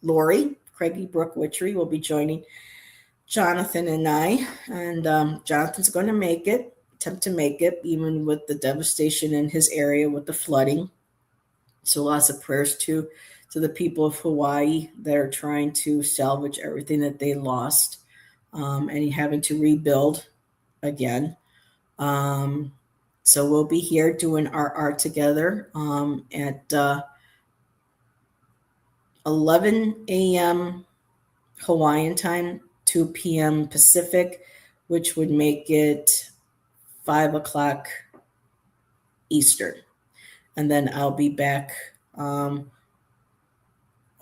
Lori, Craigie Brooke Witchery will be joining Jonathan and I. And Jonathan's going to make it, attempt to make it, even with the devastation in his area with the flooding. So lots of prayers to the people of Hawaii that are trying to salvage everything that they lost, and having to rebuild again. So we'll be here doing our art together at 11 a.m. Hawaiian time, 2 p.m. Pacific, which would make it 5 o'clock Eastern. And then I'll be back.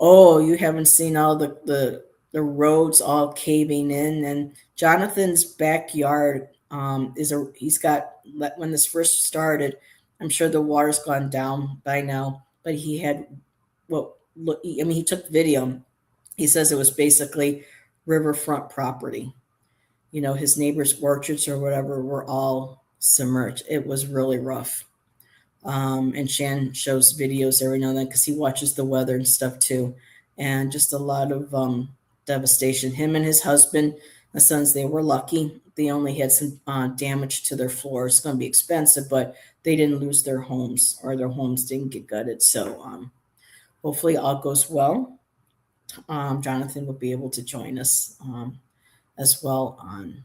Oh, you haven't seen all the roads all caving in, and Jonathan's backyard he's got, when this first started, I'm sure the water's gone down by now, but he had he took video. He says it was basically riverfront property. His neighbors' orchards or whatever were all submerged. It was really rough. And Shan shows videos every now and then because he watches the weather and stuff too. And just a lot of devastation. Him and his husband, the sons, they were lucky. They only had some damage to their floors. It's going to be expensive, but they didn't lose their homes, or their homes didn't get gutted. So hopefully all goes well. Jonathan will be able to join us as well on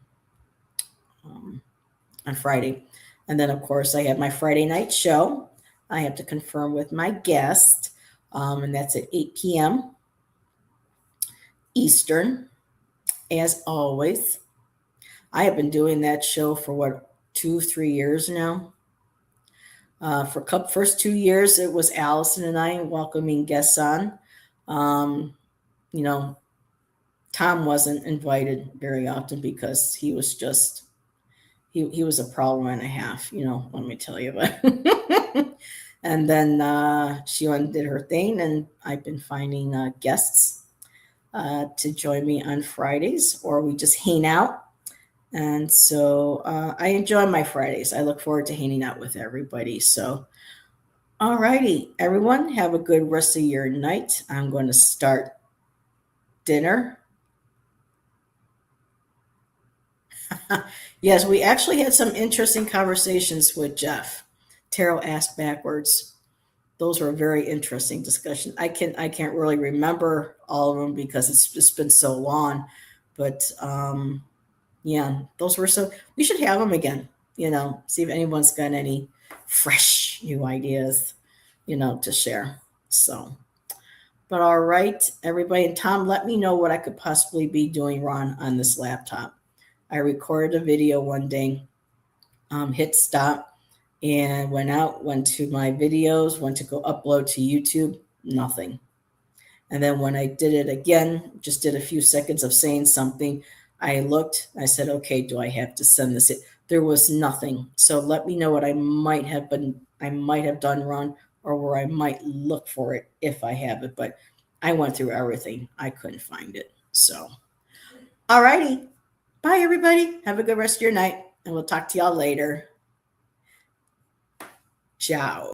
Friday. And then, of course, I have my Friday night show. I have to confirm with my guest, and that's at 8 p.m. Eastern, as always. I have been doing that show for 2-3 years now. For first 2 years, it was Allison and I welcoming guests on. Tom wasn't invited very often because he was just he was a problem and a half, let me tell you. But and then she did her thing, and I've been finding guests to join me on Fridays, or we just hang out. And so I enjoy my Fridays. I look forward to hanging out with everybody. So, all righty, everyone, have a good rest of your night. I'm going to start dinner. Yes, we actually had some interesting conversations with Jeff. Tarot asked backwards. Those were a very interesting discussion. I can't really remember all of them because it's just been so long. But yeah, those were we should have them again, see if anyone's got any fresh new ideas, to share. So, but all right, everybody. And Tom, let me know what I could possibly be doing wrong on this laptop. I recorded a video one day, hit stop, and went to my videos, went to go upload to YouTube, nothing. And then when I did it again, just did a few seconds of saying something, I looked, I said, okay, do I have to send this? There was nothing. So let me know what I might have done wrong, or where I might look for it if I have it. But I went through everything. I couldn't find it. So, all righty. Bye, everybody. Have a good rest of your night, and we'll talk to y'all later. Ciao.